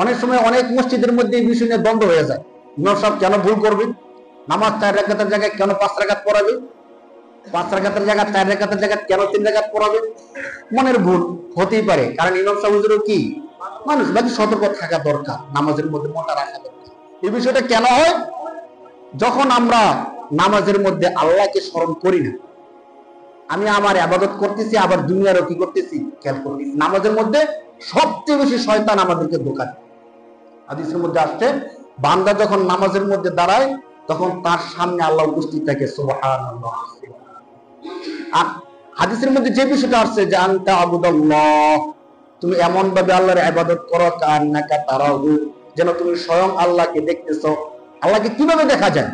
অনেক সময় অনেক মসজিদের মধ্যে এই বিষয় নিয়ে দ্বন্দ্ব হয়ে যায়। ইমাম সাহেব কেন ভুল করবে, নামাজ 4 রাকাতের জায়গায় কেন 5 রাকাত পড়াবে, 5 রাকাতের জায়গায় 4 রাকাতের জায়গায় কেন 3 রাকাত পড়াবে। মনের ভুল হতেই পারে, কারণ ইমাম সাহেব হুজুরও কি মানুষ। বাকি সতর্ক থাকা দরকার, নামাজের মধ্যে মনটা রাখা দরকার। এই বিষয়টা কেন হয়, যখন আমরা নামাজের মধ্যে আল্লাহকে স্মরণ করি না, আমি আমার ইবাদত করতেছি আবার দুনিয়ারও কি করতেছি খেয়াল করতেছি। নামাজের মধ্যে সবচেয়ে বেশি শয়তান আমাদেরকে ধোঁকা দেয়। হাদিসের মধ্যে আসছে বান্দা যখন নামাজের মধ্যে দাঁড়ায় তখন তার সামনে আল্লাহ উপস্থিত থাকে। সুবহানাল্লাহ। আর হাদিসের মধ্যে যে বিষয়টা আসছে যে আনতা আবুদাল্লাহ, তুমি এমন ভাবে আল্লাহর ইবাদত করো কান্নাকা তারাহু, যেন তুমি স্বয়ং আল্লাহকে দেখতেছো। আল্লাহকে কিভাবে দেখা যায়?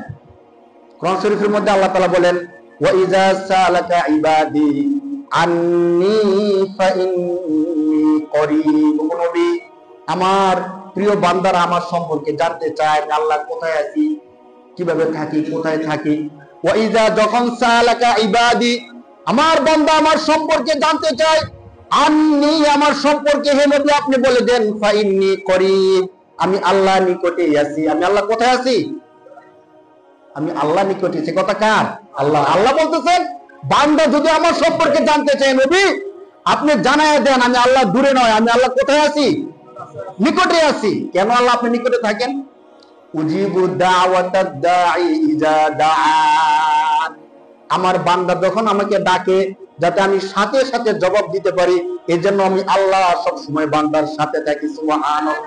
কোরআন শরীফের মধ্যে আল্লাহ তাআলা বলেন, ওয়া ইযা সালাকা ইবাদি আন্নী ফাইন্নী করিব। নবী, আমার প্রিয় বান্দারা আমার সম্পর্কে জানতে চায় আল্লাহ কোথায় আছি, কিভাবে থাকি, কোথায় থাকি। ওয়া ইযা, যখন সালাকা ইবাদি, আমার বান্দা আমার সম্পর্কে জানতে চায়, আন্নী, আমার সম্পর্কে, হে নবী আপনি বলে দেন ফাইন্নী করিব, আমি আল্লাহ নিকটেই আছি। আমি আল্লাহ কোথায় আছি? আমি আল্লাহ নিকটে আছি। কথা কার? আল্লাহ। আল্লাহ বলতেছেন বান্দা যদি আমার সম্পর্কে জানতে চায় নবী আপনি জানায় দেন আমি আল্লাহ দূরে নয়, আমি আল্লাহ কোথায় আছি? নিকটে আছি। কেন আল্লাহ আপনি নিকটে থাকেন? উজিবু দাওয়াতাদ দাঈ ইজা দাআন, আমার বান্দা যখন আমাকে ডাকে যাতে আমি সাথে সাথে জবাব দিতে পারি, এজন্য আমি আল্লাহ সব সময় বান্দার সাথে থাকি। সুবহানাল্লাহ।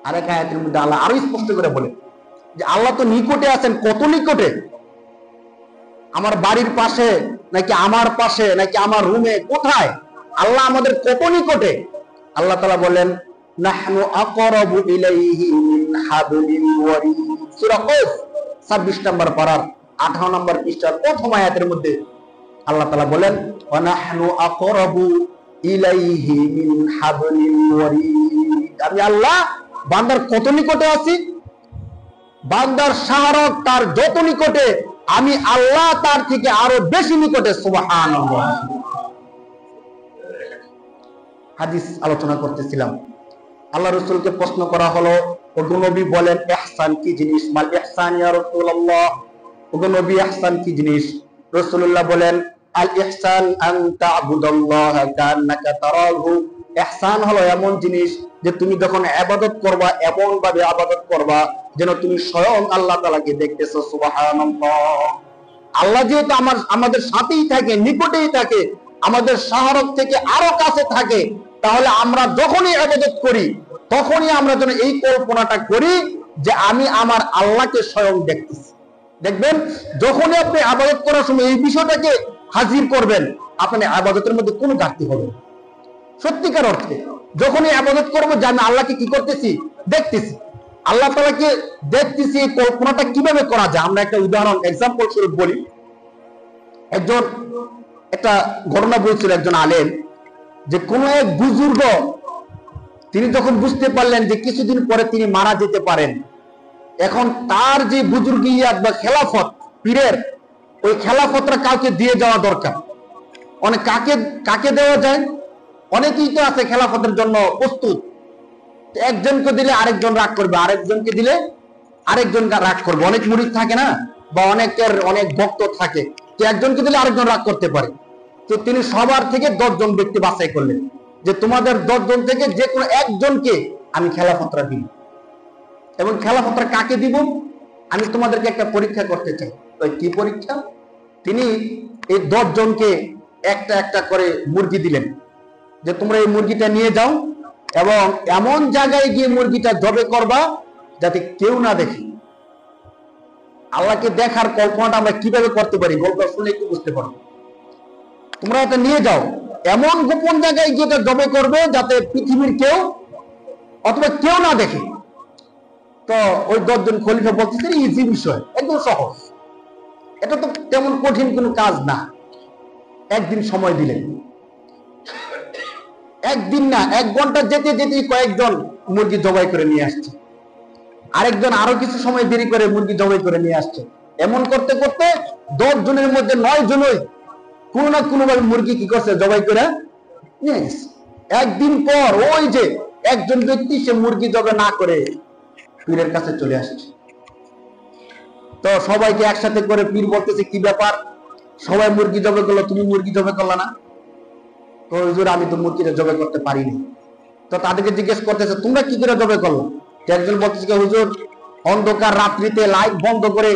আরেক আয়াতের মধ্যে আল্লাহ আরো স্পষ্ট করে বলে যে আল্লাহ তো নিকটে আছেন। কত নিকটে? আমার বাড়ির পাশে নাকি আমার পাশে নাকি আমার রুমে? কোথায়? আল্লাহ আমাদের কত নিকটে? আল্লাহ তাআলা বলেন নাহনু আকরাবু ইলাইহি মিন হাবলিল ওয়ারিদ। সূরা কফ 26 নম্বর পারার 18 নম্বর পৃষ্ঠার প্রথম আয়াতের মধ্যে আল্লাহ তাআলা বলেন ওয়া নাহনু আকরাবু ইলাইহি মিন হাবলিল ওয়ারিদ। আমি আল্লাহ বান্দার কত নিকটে আছি? বান্দার শাহরগ তার যত নিকটে আমি আল্লাহ তার থেকে আরো বেশি নিকটে। সুবহানাল্লাহ। হাদিস আলোচনা করতেছিলাম। আল্লাহ রাসূলকে প্রশ্ন করা হলো ওগো নবী বলেন ইহসান কি জিনিস? মাল ইহসান ইয়া রাসূলুল্লাহ। ওগো নবী ইহসান কি জিনিস? রাসূলুল্লাহ বলেন আল ইহসান আন তা'বুদাল্লাহা কান্নাকা তারাহু। ইহসান হলো এমন জিনিস যে তুমি যখন ইবাদত করবা এমন ভাবে ইবাদত করবা যেন তুমি স্বয়ং আল্লাহ তাআলাকে দেখতেছো। সুবহানাল্লাহ। আল্লাহ যেহেতু আমাদের সাথেই থাকে, নিকটেই থাকে, আমাদের শাহরগ থেকে আরো কাছে থাকে, তাহলে আমরা যখনই ইবাদত করি তখনই আমরা যেন এই কল্পনাটা করি যে আমি আমার আল্লাহকে স্বয়ং দেখতেছি। দেখবেন যখনই আপনি ইবাদত করার সময় এই বিষয়টাকে হাজির করবেন আপনার ইবাদতের মধ্যে কোনো ঘাটতি হবে না। সত্যিকার অর্থে যখনই ইবাদত করবো যে আমি আল্লাহকে কি করতেছি? দেখতেছি। আল্লাহ তাআলাকে দেখতেছি, এই কল্পনাটা কিভাবে করা যায়? আমরা একটা উদাহরণ এক্সাম্পল স্বরূপ বলি। একটা ঘটনা বলছিল একজন আলেম যে কোন এক বুজুর্গ তিনি যখন বুঝতে পারলেন যে কিছুদিন পরে তিনি মারা যেতে পারেন, এখন তার যে বুজুর্গিয়াত বা খেলাফত পীরের ওই খেলাফতটা কাউকে দিয়ে যাওয়া দরকার। অনেক কাকে দেওয়া যায়? অনেকেই তো আছে খেলাফতের জন্য প্রস্তুত। একজনকে দিলে আরেকজন রাগ করবে, আরেকজনকে দিলে আরেকজন রাগ করবে। অনেক মুরিদ থাকে না, বা অনেকের অনেক ভক্ত থাকে, তো একজনকে দিলে আরেকজন রাগ করতে পারে। তো তিনি সবার থেকে 10 জন ব্যক্তি বাছাই করলেন যে তোমাদের 10 জন থেকে যে কোনো একজনকে আমি খেলাফতটা দিব। এবং খেলাফতটা কাকে দিব? আমি তোমাদেরকে একটা পরীক্ষা করতে চাই। তো কি পরীক্ষা? তিনি এই 10 জনকে একটা একটা করে মুরগি দিলেন যে তোমরা এই মুরগিটা নিয়ে যাও এবং এমন জায়গায় গিয়ে মুরগিটা জবে করবা যাতে কেউ না দেখে। আল্লাহকে দেখার কল্পনাটা আমরা কিভাবে করতে পারি গল্প শুনে একটু বুঝতে পারবো। তোমরা এটা নিয়ে যাও, এমন গোপন জায়গায় গিয়ে এটা জবে করবে যাতে পৃথিবীর কেউ অথবা কেউ না দেখে। তো ওই 10 জন খলিফা বলতেছে ইজি বিষয়, একদম সহজ, এটা তো তেমন কঠিন কোনো কাজ না। একদিন সময় দিলেন, একদিন না 1 ঘন্টা যেতে যেতে কয়েকজন মুরগি জবাই করে নিয়ে আসছে, আরেকজন আরো কিছু সময় দেরি করে মুরগি জবাই করে নিয়ে আসছে। এমন করতে করতে 10 জনের মধ্যে 9 জনই কোনো না কোনো ভাবে মুরগি কি করছে? জবাই করে নিয়ে গেছে। একদিন পর ওই যে একজন ব্যক্তি সে মুরগি জবাই না করে পীরের কাছে চলে আসছে। তো সবাইকে একসাথে করে পীর বলতেছে কি ব্যাপার, সবাই মুরগি জবাই করলো, তুমি মুরগি জবাই করলা না? তো হুজুর আমি তো মুরগিটা জবাই করতে পারিনি। তো তাদেরকে জিজ্ঞেস করতেছে তোমরা কি করে জবাই করলো? একজন বলতেছে হুজুর অন্ধকার রাত্রিতে লাইট বন্ধ করে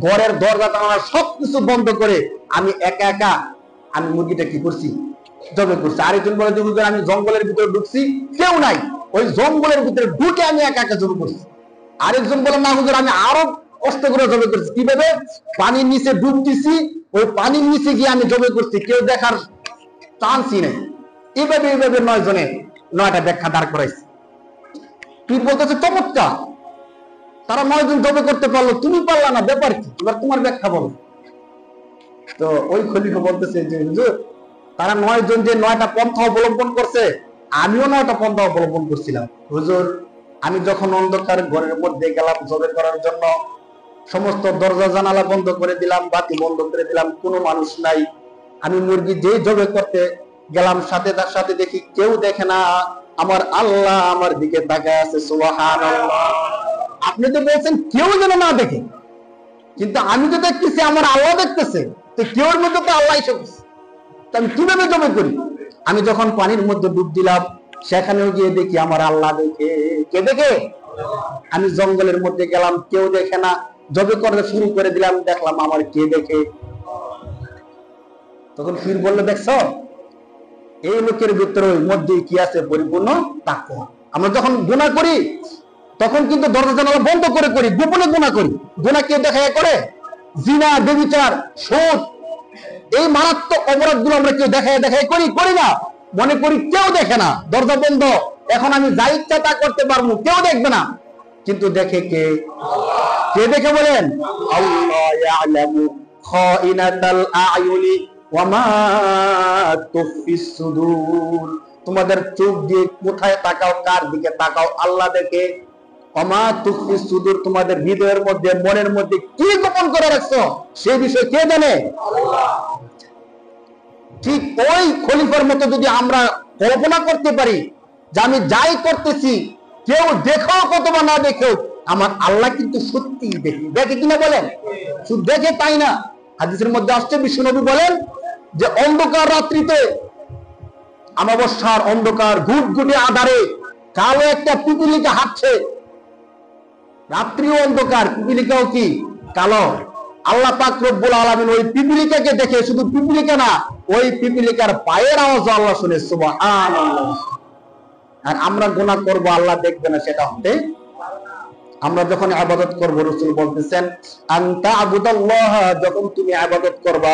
ঘরের দরজা জানালা সবকিছু বন্ধ করে আমি একা একা আমি মুরগিটা কি করছি? জবাই করছি। আরেকজন বলে যে হুজুর আমি জঙ্গলের ভিতরে ঢুকছি, কেউ নাই, ওই জঙ্গলের ভিতরে ঢুকে আমি একা একা জবাই করছি। আরেকজন বলে না হুজুর আমি আরো কষ্ট করে জবাই করছি। কিভাবে? পানির নিচে ডুব দিছি, ওই পানির নিচে গিয়ে আমি জবাই করছি, কেউ দেখার চান্সই নেই। এইভাবে 9 জনে 9টা ব্যাখ্যা দাঁড় করাইছে। পীর বলতেছে চমৎকার, তারা 9 জন জবাই করতে পারলো, তুমি পারলা না, ব্যাপার কি? এবার তোমার ব্যাখ্যা বলো। তো ওই খলিফা বলতেছে যে হুজুর তারা 9 জন যে 9টা পন্থা অবলম্বন করছে, আমিও 9টা পন্থা অবলম্বন করছিলাম। হুজুর আমি যখন অন্ধকার ঘরের মধ্যে গেলাম জবাই করার জন্য, সমস্ত দরজা জানালা বন্ধ করে দিলাম, বাতি বন্ধ করে দিলাম, কোনো মানুষ নাই। আমি মুরগি যেই জবাই করতে গেলাম, সাথে তার সাথে দেখি কেউ দেখে না, আমার আল্লাহ আমার দিকে তাকায় আছে। সুবহানাল্লাহ। আপনি তো বলছেন কেউ যেন না দেখে, কিন্তু আমি তো দেখতেছি আমার আল্লাহ দেখতেছে। তো কেউর মধ্যে তো আল্লাহ এসে বসে, তো আমি কিভাবে জমে করি? আমি যখন পানির মধ্যে ডুব দিলাম, সেখানেও গিয়ে দেখি আমার আল্লাহ দেখে। কে দেখে? আমি জঙ্গলের মধ্যে গেলাম, কেউ দেখে না, জবে করতে শুরু করে দিলাম, দেখলাম আমার কে দেখে। তখন ফির বললো, দেখছো এই লোকের ভিতরে মধ্যে কি আছে? পরিপূর্ণ তাকওয়া। আমরা যখন গুনাহ করি তখন কিন্তু দরজা জানালা বন্ধ করে করি, গোপনে গুনাহ করি। গুনাহ কে দেখা করে? জিনা, ব্যভিচার, সুদ, এই মারাত্মক অপরাধগুলো আমরা কেউ দেখায় করি না, মনে করি কেউ দেখে না, দরজা বন্ধ, এখন আমি যা ইচ্ছা তা করতে পারবো, কেউ দেখবে না। কিন্তু দেখে কে? কে দেখে বলেন? আল্লাহ ইয়ালামু খাইনাতাল আয়ুনি ওয়া মা তুফিস সুদুর। তোমাদের চোখ দিয়ে কোথায় তাকাও, কার দিকে তাকাও, আল্লাহ দেখে। ওয়া মা তুফিস সুদুর, তোমাদের হৃদয়ের মধ্যে, মনের মধ্যে কি গোপন করে রাখছো সেই বিষয় কে জানে? আল্লাহ। ঠিক ওই খলিফার মতো যদি আমরা কল্পনা করতে পারি যে আমি যাই করতেছি, কেউ দেখো অথবা না দেখো, আমার আল্লাহ কিন্তু সত্যি দেখে কিনা বলেন? শুধু দেখে তাই না, হাদিসের মধ্যে আসছে, বিশ্বনবী বলেন যে অন্ধকার রাত্রিতে, অমাবস্যার অন্ধকার ঘুটঘুটে আধারে কালো একটা পিপিলিকা হাঁটছে। রাত্রিও অন্ধকার, পিপিলিকাও কি কালো। আল্লাহ পাক রব্বুল আলামিন ওই পিপিলিকাকে দেখে, শুধু পিপিলিকা না, ওই পিপিলিকার পায়ের আওয়াজ আল্লাহ শুনে। সুবহানাল্লাহ। আর আমরা গুনাহ করব, আল্লাহ দেখবে না, সেটা হতে। আমরা যখন ইবাদত করব, রাসূল বলতেছেন আনতা আবুদাল্লাহ, যখন তুমি ইবাদত করবা,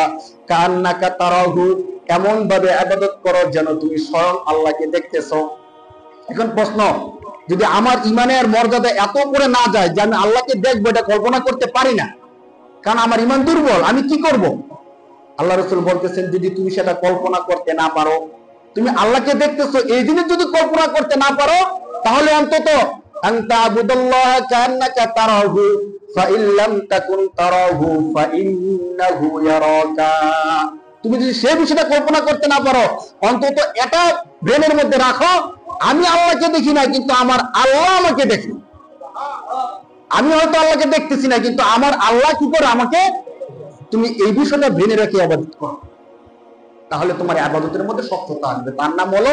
কান্নাকা তারাহু, এমন ভাবে ইবাদত করো যেন তুমি স্বয়ং আল্লাহকে দেখতেছো। এখন প্রশ্ন, যদি আমার ইমানের মর্যাদা এত করে না যায় যে আমি আল্লাহকে দেখবো, এটা কল্পনা করতে পারি না, কারণ আমার ইমান দুর্বল, আমি কি করব? আল্লাহ রাসূল বলতেছেন, যদি তুমি সেটা কল্পনা করতে না পারো, তুমি আল্লাহকে দেখতেছো, এই জিনিস যদি কল্পনা করতে না পারো, তাহলে অন্তত আনতা আবুদাল্লাহ কান্নাকা তারাহু ফাইন লাম তাকুন তারাহু ফাইন্নাহু ইয়ারাকা। তুমি যদি সেই বিষয়টা কল্পনা করতে না পারো, অন্তত এটা ব্রেনের মধ্যে রাখো, আমি আল্লাহকে দেখি না, কিন্তু আমার আল্লাহ আমাকে দেখে। আমি হয়তো আল্লাহকে দেখতেছি না, কিন্তু আমার আল্লাহ কি করে আমাকে। তুমি এই বিষয়টা ব্রেনে রেখে ইবাদত করো, তাহলে তোমার ইবাদতের মধ্যে সত্যতা আসবে। তার নাম হলো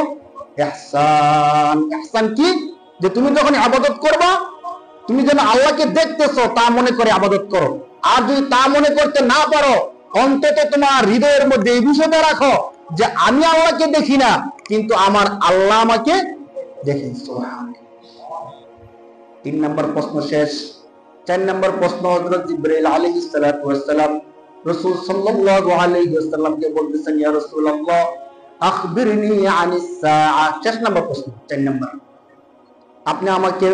ইহসান। ইহসান কি? যে তুমি যখন ইবাদত করবা, তুমি যেন আল্লাহকে দেখতেছো তা মনে করে ইবাদত করো। আর যদি তা মনে করতে না পারো, অন্তত তোমার হৃদয়ের মধ্যে এই বিষয়টা রাখো যে আমি আল্লাহকে দেখি না, কিন্তু আমার আল্লাহ আমাকে দেখেন। সুবহানাল্লাহ। 3 নম্বর প্রশ্ন শেষ। 4 নম্বর প্রশ্ন, হযরত জিবরাইল আলাইহিস সালাতু ওয়াস সালাম রাসূল সাল্লাল্লাহু আলাইহি ওয়াসাল্লামকে বলতেছেন, ইয়া রাসূলুল্লাহ আখবিরনি আনিস সাআ। 4 নম্বর প্রশ্ন, 4 নম্বর, আপনি আমাকে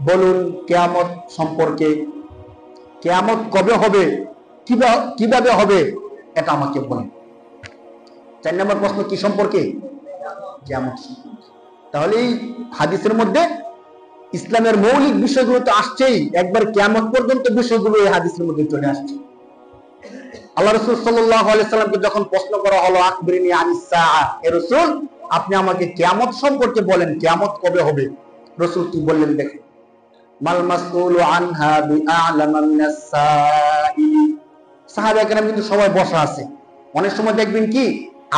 বলুন কিয়ামত সম্পর্কে, কিয়ামত কবে হবে, কিভাবে হবে, এটা আমাকে বলুন। 4 নম্বর প্রশ্ন কি সম্পর্কে? কিয়ামত সম্পর্কে। তাহলে এই হাদিসের মধ্যে ইসলামের মৌলিক বিষয়গুলো তো আসছেই, একবার কিয়ামত পর্যন্ত বিষয়গুলো এই হাদিসের মধ্যে চলে আসছে। আল্লাহ রাসূল সাল্লাল্লাহু আলাইহি সাল্লামকে যখন প্রশ্ন করা হলো আখবিরনি আনিস সাআ, হে রাসূল আপনি আমাকে কিয়ামত সম্পর্কে বলেন, কিয়ামত কবে হবে? রাসূল কি বললেন দেখেন, মাল মাসউলু আনহা বিআলামা মিনাস সাইলি। সাহাবায়ে কেরাম কিন্তু সবাই বসা আছে। অনেক সময় দেখবেন কি,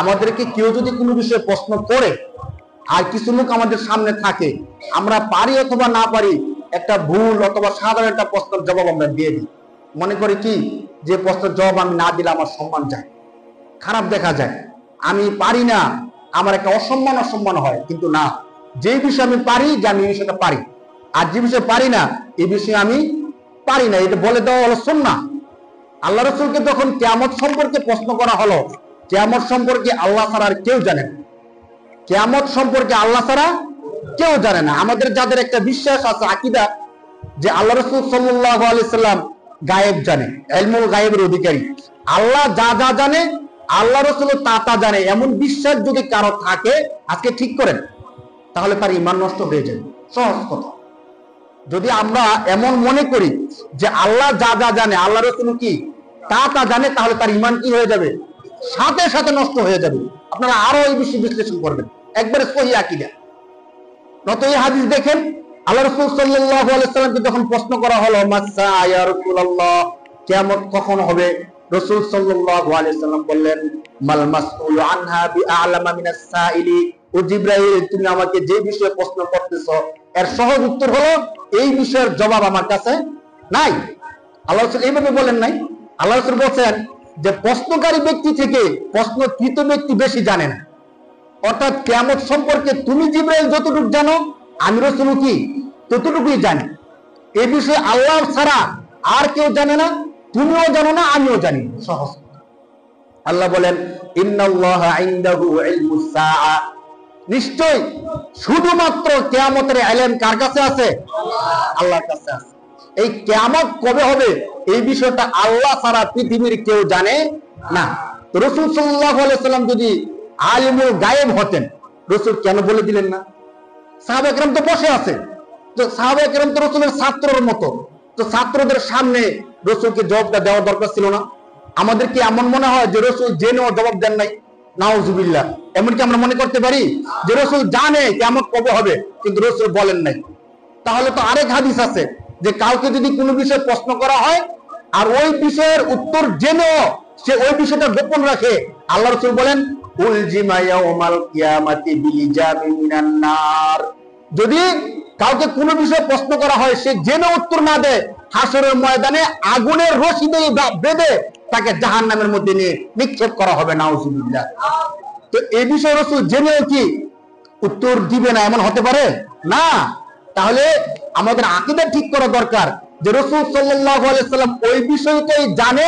আমাদেরকে কেউ যদি কোনো বিষয়ে প্রশ্ন করে, আর কিছু লোক আমাদের সামনে থাকে, আমরা পারি অথবা না পারি, একটা ভুল অথবা সাধারণ একটা প্রশ্নের জবাব আমরা দিয়ে দিই। মনে করি কি, যে প্রশ্নের জবাব আমি না দিলে আমার সম্মান যায়, খারাপ দেখা যায়, আমি পারি না, আমার একটা অসম্মান হয়। কিন্তু না, যে বিষয়ে আমি পারি, যে আমি এই বিষয়টা পারি, আর যে বিষয়ে পারি না, এই বিষয়ে আমি পারি না, এটা বলে দেওয়া হলো সুন্নাহ। আল্লাহ রাসূলকে যখন কিয়ামত সম্পর্কে প্রশ্ন করা হলো, কিয়ামত সম্পর্কে আল্লাহ ছাড়া আর কেউ জানে না, কিয়ামত সম্পর্কে আল্লাহ ছাড়া কেউ জানে না। আমাদের যাদের একটা বিশ্বাস আছে, আকীদা, যে আল্লাহ রাসূল সাল্লাল্লাহু আলাইহি সাল্লাম গায়েব জানে, ইলমুল গায়েবের অধিকারী, আল্লাহ যা যা জানে আল্লাহ রাসূল তা তা জানে, এমন বিশ্বাস যদি কারো থাকে, আজকে ঠিক করেন, তাহলে তার ঈমান নষ্ট হয়ে যাবে। সহজ কথা। যদি আমরা এমন মনে করি যে আল্লাহ যা যা জানে, আল্লাহ রাসূল কি তা তা জানে, তাহলে তার ঈমান কি হয়ে যাবে? সাথে সাথে নষ্ট হয়ে যাবে। আপনারা আরো এই বিষয়ে বিশ্লেষণ করবেন, একবারে সহিহ আকীদা। নত এই হাদিস দেখেন, আল্লাহ রাসূল সাল্লাল্লাহু আলাইহি ওয়াসাল্লামকে যখন প্রশ্ন করা হলো মাসা ইয়া রাসূলুল্লাহ, কিয়ামত কখন হবে? রাসূল সাল্লাল্লাহু আলাইহি ওয়াসাল্লাম বললেন মাল মাসউলু আনহা বিআলামা মিনাস সাইলি। ও জিবরাইল, তুমি আমাকে যে বিষয়ে প্রশ্ন করতেছো এর সহজ উত্তর হলো এই বিষয়ের জবাব আমার কাছে নাই। আল্লাহ রাসূল এইভাবে বলেন নাই। আল্লাহ রাসূল বলেন যে প্রশ্নকারী ব্যক্তি থেকে প্রশ্নকৃত ব্যক্তি বেশি জানে না। অর্থাৎ কিয়ামত সম্পর্কে তুমি জিবরাইল যতটুকু জানো, আমি রাসূল কি ততটুকুই জানি। এই বিষয়ে আল্লাহ ছাড়া আর কেউ জানে না, তুমিও জানো না, আমিও জানি না। সহজ। আল্লাহ বলেন ইন্নাল্লাহা ইনদাহু ইলমুস সাআ, নিশ্চয় শুধুমাত্র কিয়ামতের ইলম কার কাছে আছে? আল্লাহর কাছে আছে। এই কিয়ামত কবে হবে এই বিষয়টা আল্লাহ ছাড়া পৃথিবীর কেউ জানে না। তো রাসূল সাল্লাল্লাহু আলাইহি ওয়াসাল্লাম যদি আলিমুল গায়েব হতেন, রাসূল কেন বলে দিলেন না? সাহাবায়ে কেরাম তো বসে আছে, তো সাহাবায়ে কেরাম তো রাসূলের ছাত্রর মতো, তো ছাত্রদের সামনে রাসূলকে জবাবটা দেওয়া দরকার ছিল না? আমাদের কি এমন মনে হয় যে রাসূল জেনেও জবাব দেন নাই? নাউজুবিল্লাহ। এমনকি আমরা মনে করতে পারি যে রাসূল জানে কিয়ামত কবে হবে কিন্তু রাসূল বলেন নাই। তাহলে তো আরেক হাদিস আছে যে কাউকে যদি কোনো বিষয়ে প্রশ্ন করা হয় আর ওই বিষয়ের উত্তর জেনেও সে ওই বিষয়টা গোপন রাখে, আল্লাহ রাসূল বলেন উলজিমা ইয়াউমাল কিয়ামাতি বিলিজামি মিনান নার। যদি কাউকে কোনো বিষয়ে প্রশ্ন করা হয় সে জেনে উত্তর না দেয়, হাসরের ময়দানে আগুনের রশি দিয়ে বেঁধে তাকে জাহান্নামের মধ্যে নিয়ে নিক্ষেপ করা হবে। নাউজুবিল্লাহ। তো এই বিষয়ে রাসূল জেনেও কি উত্তর দিবে না এমন হতে পারে না? তাহলে আমাদের আকীদা ঠিক করা দরকার যে রাসূল সাল্লাল্লাহু আলাইহি ওয়াসাল্লাম ওই বিষয়টাই জানে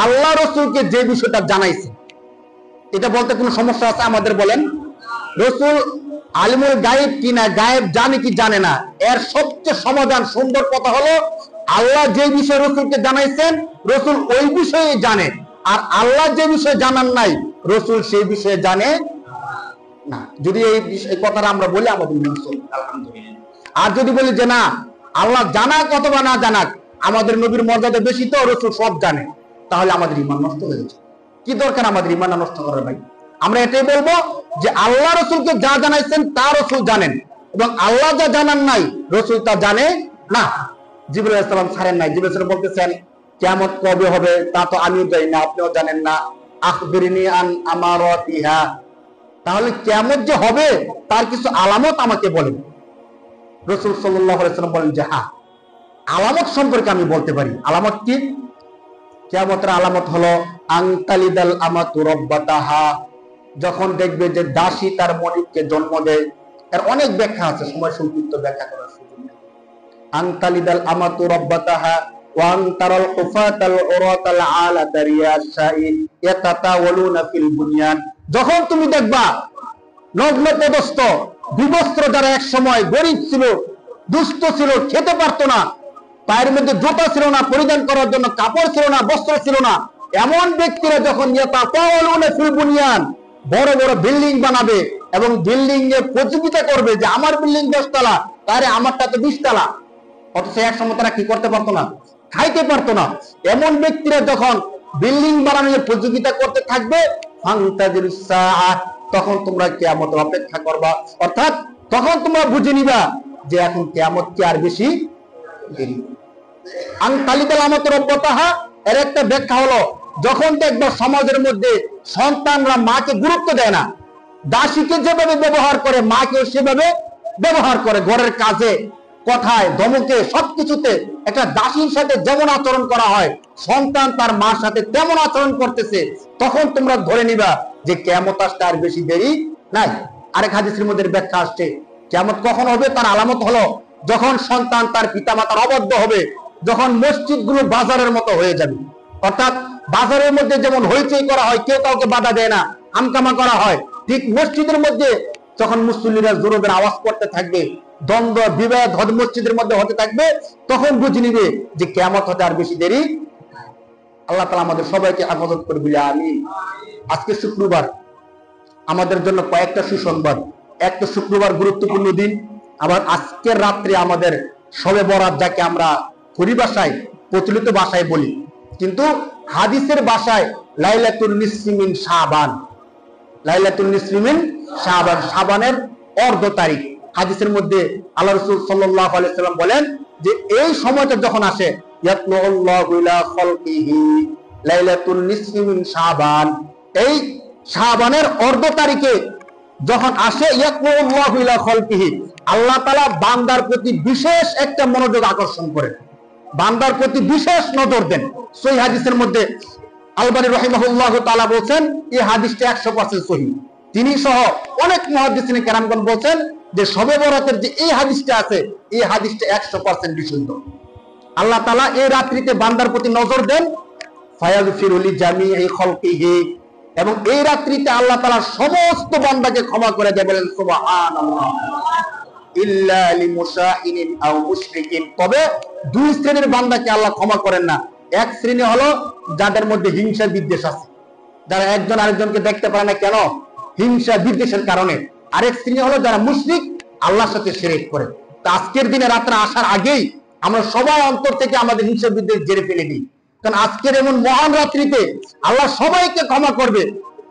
আল্লাহ রাসূলকে যে বিষয়টা জানাইছে। এটা বলতে কোনো সমস্যা আছে আমাদের? বলেন। রাসূল আলিমুল গায়েব কি না, গায়েব জানে কি জানে না, এর সবচেয়ে সমাধান সুন্দর কথা হলো আল্লাহ যে বিষয়ে রাসূলকে জানাইছেন রাসূল ওই বিষয়ে জানে, আর আল্লাহ যে বিষয়ে জানান নাই রাসূল সেই বিষয়ে জানে না। যদি এই কথাটা আমরা বলি আমাদের আলহামদুলিল্লাহ। আর যদি বলি যে না আল্লাহ জানাক অথবা না জানাক আমাদের নবীর মর্যাদা বেশি, তো রাসূল সব জানে, তাহলে আমাদের ঈমান নষ্ট হয়ে যাচ্ছে। কি দরকার আমাদের ঈমান নষ্ট করার? ভাই আমরা এটাই বলবো যে আল্লাহ রাসূলকে যা জানাইছেন তা রাসূল জানেন, এবং আল্লাহ যা জানান নাই রাসূল তা জানে না। জিবরাইল আলাইহিস সালাম ছাড়েন নাই। জিবরাইল সালাম বলতেছেন কিয়ামত কবে হবে তা তো আমিও জানি না, আপনিও জানেন না। আখবিরনি আন আমারাতিহা, তাহলে কিয়ামত যে হবে তার কিছু আলামত আমাকে বলেন। রাসূল সাল্লাল্লাহু আলাইহি ওয়াসাল্লাম বলেন যে হ্যাঁ, আলামত সম্পর্কে আমি বলতে পারি। আলামত কি? কিয়ামতের আলামত হলো আনতালিদাল আমাতু রাব্বাতাহা, যখন দেখবে যে দাসী তার মালিককে জন্ম দেয়। এর অনেক ব্যাখ্যা আছে, সময় সংক্ষিপ্ত ব্যাখ্যা করার সুযোগ নেই। আনতালিদাল আমাতু রাব্বাতাহা ওয়া আনতারাল হুফাতাল উরাতাল আলাতা রিয়াশাইন ইয়াতাতাওয়ালুনা ফিল বুনিয়ান, যখন তুমি দেখবা নগ্ন পদস্থ বিবস্ত্র যারা এক সময় গরিব ছিল, দুস্থ ছিল, খেতে পারতো না, পায়ের মধ্যে জুতা ছিল না, পরিধান করার জন্য কাপড় ছিল না, বস্ত্র ছিল না, এমন ব্যক্তিরা যখন ইয়াতাতাওয়ালুনা ফিল বুনিয়ান, বড় বড় বিল্ডিং বানাবে এবং বিল্ডিং এর প্রতিযোগিতা করবে যে আমার বিল্ডিং 10 তলা, তারে আমারটা তো 20 তলা, অথচ এক সময় তারা কি করতে পারতো না? খাইতে পারতো না। এমন ব্যক্তিরা যখন বিল্ডিং বানানোর প্রতিযোগিতা করতে থাকবে, ফান্তাজিরুস সাআ, তখন তোমরা কিয়ামতের অপেক্ষা করবা। অর্থাৎ তখন তোমরা বুঝে নিবা যে এখন কিয়ামত কি আর বেশি দেরি। আনতালিদাল আমাতু রাব্বাতাহা এর একটা ব্যাখ্যা হলো যখন দেখবা সমাজের মধ্যে সন্তানরা মাকে গুরুত্ব দেয় না, দাসীকে যেভাবে ব্যবহার করে মাকেও সেভাবে ব্যবহার করে, ঘরের কাজে, কথায়, ধমকে, সবকিছুতে একটা দাসীর সাথে যেমন আচরণ করা হয় সন্তান তার মার সাথে তেমন আচরণ করতেছে, তখন তোমরা ধরে নিবা যে কিয়ামত আসতে আর বেশি দেরি নাই। আরেক হাদিসের মধ্যে ব্যাখ্যা আসছে কিয়ামত কখন হবে তার আলামত হলো যখন সন্তান তার পিতামাতার অবাধ্য হবে, যখন মসজিদগুলো বাজারের মতো হয়ে যাবে। অর্থাৎ বাজারের মধ্যে যেমন হইচই করা হয়, কেউ কাউকে বাধা দেয় না, হামকামা করা হয়, ঠিক মসজিদের মধ্যে যখন মুসল্লিরা জোরবের আওয়াজ করতে থাকবে, দ্বন্দ্ব বিবাদ মসজিদের মধ্যে হতে থাকবে, তখন বুঝে নিবে যে কিয়ামত হতে আর বেশি দেরি। আল্লাহ তাআলা আমাদের সবাইকে হেফাজত করে বলে আমিন। আজকে শুক্রবার, আমাদের জন্য কয়েকটা সুসংবাদ। একটা শুক্রবার গুরুত্বপূর্ণ দিন, আবার আজকের রাত্রে আমাদের শবে বরাত, যাকে আমরা পরিভাষায় প্রচলিত ভাষায় বলি, কিন্তু হাদিসের ভাষায় লাইলাতুল নিসফি মিন শাবান। লাইলাতুন নিসফি মিন শাবান, শাবানের অর্ধ তারিখ। হাদিসের মধ্যে আল্লাহ রাসূল সাল্লাল্লাহু আলাইহি ওয়াসাল্লাম বলেন যে এই সময়টা যখন আসে, ইয়াতলুল্লাহু ইলা খালকিহি লাইলাতুন নিসফি মিন শাবান, এই শাবানের অর্ধ তারিখে যখন আসে, ইয়াতলুল্লাহু ইলা খালকিহি, আল্লাহ তাআলা বান্দার প্রতি বিশেষ একটা মনোযোগ আকর্ষণ করেন, বান্দার প্রতি বিশেষ নজর দেন। সহিহ হাদিসের মধ্যে আলবানী রাহিমাহুল্লাহু তাআলা বলেন এই হাদিসটা 100% সহিহ। তিনি সহ অনেক মুহাদ্দিসিন কেরামগণ বলেন যে শবে বরাতের যে এই হাদিসটা আছে, এই হাদিসটা 100% বিশুদ্ধ। আল্লাহ তাআলা এই রাত্রিতে বান্দার প্রতি নজর দেন, ফায়াগফিরু লিজামিই খালকিহি, এবং এই রাত্রিতে আল্লাহ তাআলা সমস্ত বান্দাকে ক্ষমা করে দেয়। বলেন সুবহানাল্লাহ। ইল্লা লিমুশাহিনিন আও মুশরিকিন, তবে দুই শ্রেণীর বান্দাকে আল্লাহ ক্ষমা করেন না। এক শ্রেণী হলো যাদের মধ্যে হিংসা বিদ্বেষ আছে, যারা একজন আরেকজনকে দেখতে পারে না, কেন? হিংসা বিদ্বেষের কারণে। আরেক শ্রেণী হলো যারা মুশরিক, আল্লাহর সাথে শিরক করে। তো আজকের দিনে রাত্রে আসার আগেই আমরা সবাই অন্তর থেকে আমাদের হিংসা বিদ্বেষ জেরে ফেলে দিই, কারণ আজকের এমন মহান রাত্রিতে আল্লাহ সবাইকে ক্ষমা করবে।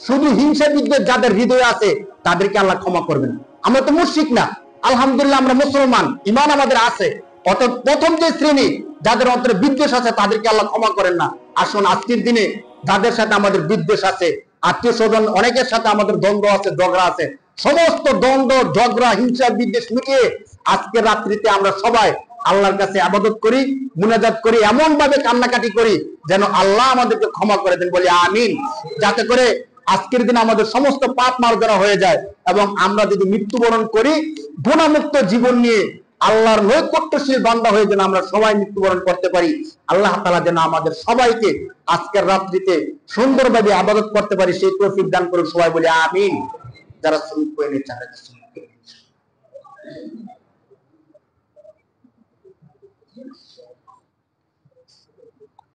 শুধু হিংসা বিদ্বেষ যাদের হৃদয়ে আছে তাদেরকে আল্লাহ ক্ষমা করবেন। আমরা তো মুশরিক না, আলহামদুলিল্লাহ আমরা মুসলমান, ঈমান আমাদের আছে। অর্থাৎ প্রথম যে শ্রেণী যাদের অন্তরে বিদ্বেষ আছে তাদেরকে আল্লাহ ক্ষমা করেন না। আসুন আজকের দিনে যাদের সাথে আমাদের বিদ্বেষ আছে, আত্মীয় স্বজন অনেকের সাথে আমাদের দ্বন্দ্ব আছে, ঝগড়া আছে, সমস্ত দ্বন্দ্ব ঝগড়া হিংসা বিদ্বেষ মিটিয়ে আজকের রাত্রিতে আমরা সবাই আল্লাহর কাছে ইবাদত করি, মুনাজাত করি, এমন ভাবে কান্নাকাটি করি যেন আল্লাহ আমাদেরকে ক্ষমা করে দেন, বলি আমিন। যাতে করে আজকের দিন আমাদের সমস্ত পাপ মার্জনা হয়ে যায়, এবং আমরা যদি মৃত্যুবরণ করি গুনাহমুক্ত জীবন নিয়ে আল্লাহর নৈকট্যশীল বান্দা হয়ে যেন আমরা সবাই মৃত্যুবরণ করতে পারি। আল্লাহ তাআলা যেন আমাদের সবাইকে আজকের রাত্রিতে সুন্দরভাবে ইবাদত করতে পারি, সেই তৌফিক দান করুন। সবাই বলি আমিন। যারা সুন্নাত করে নিচ্ছে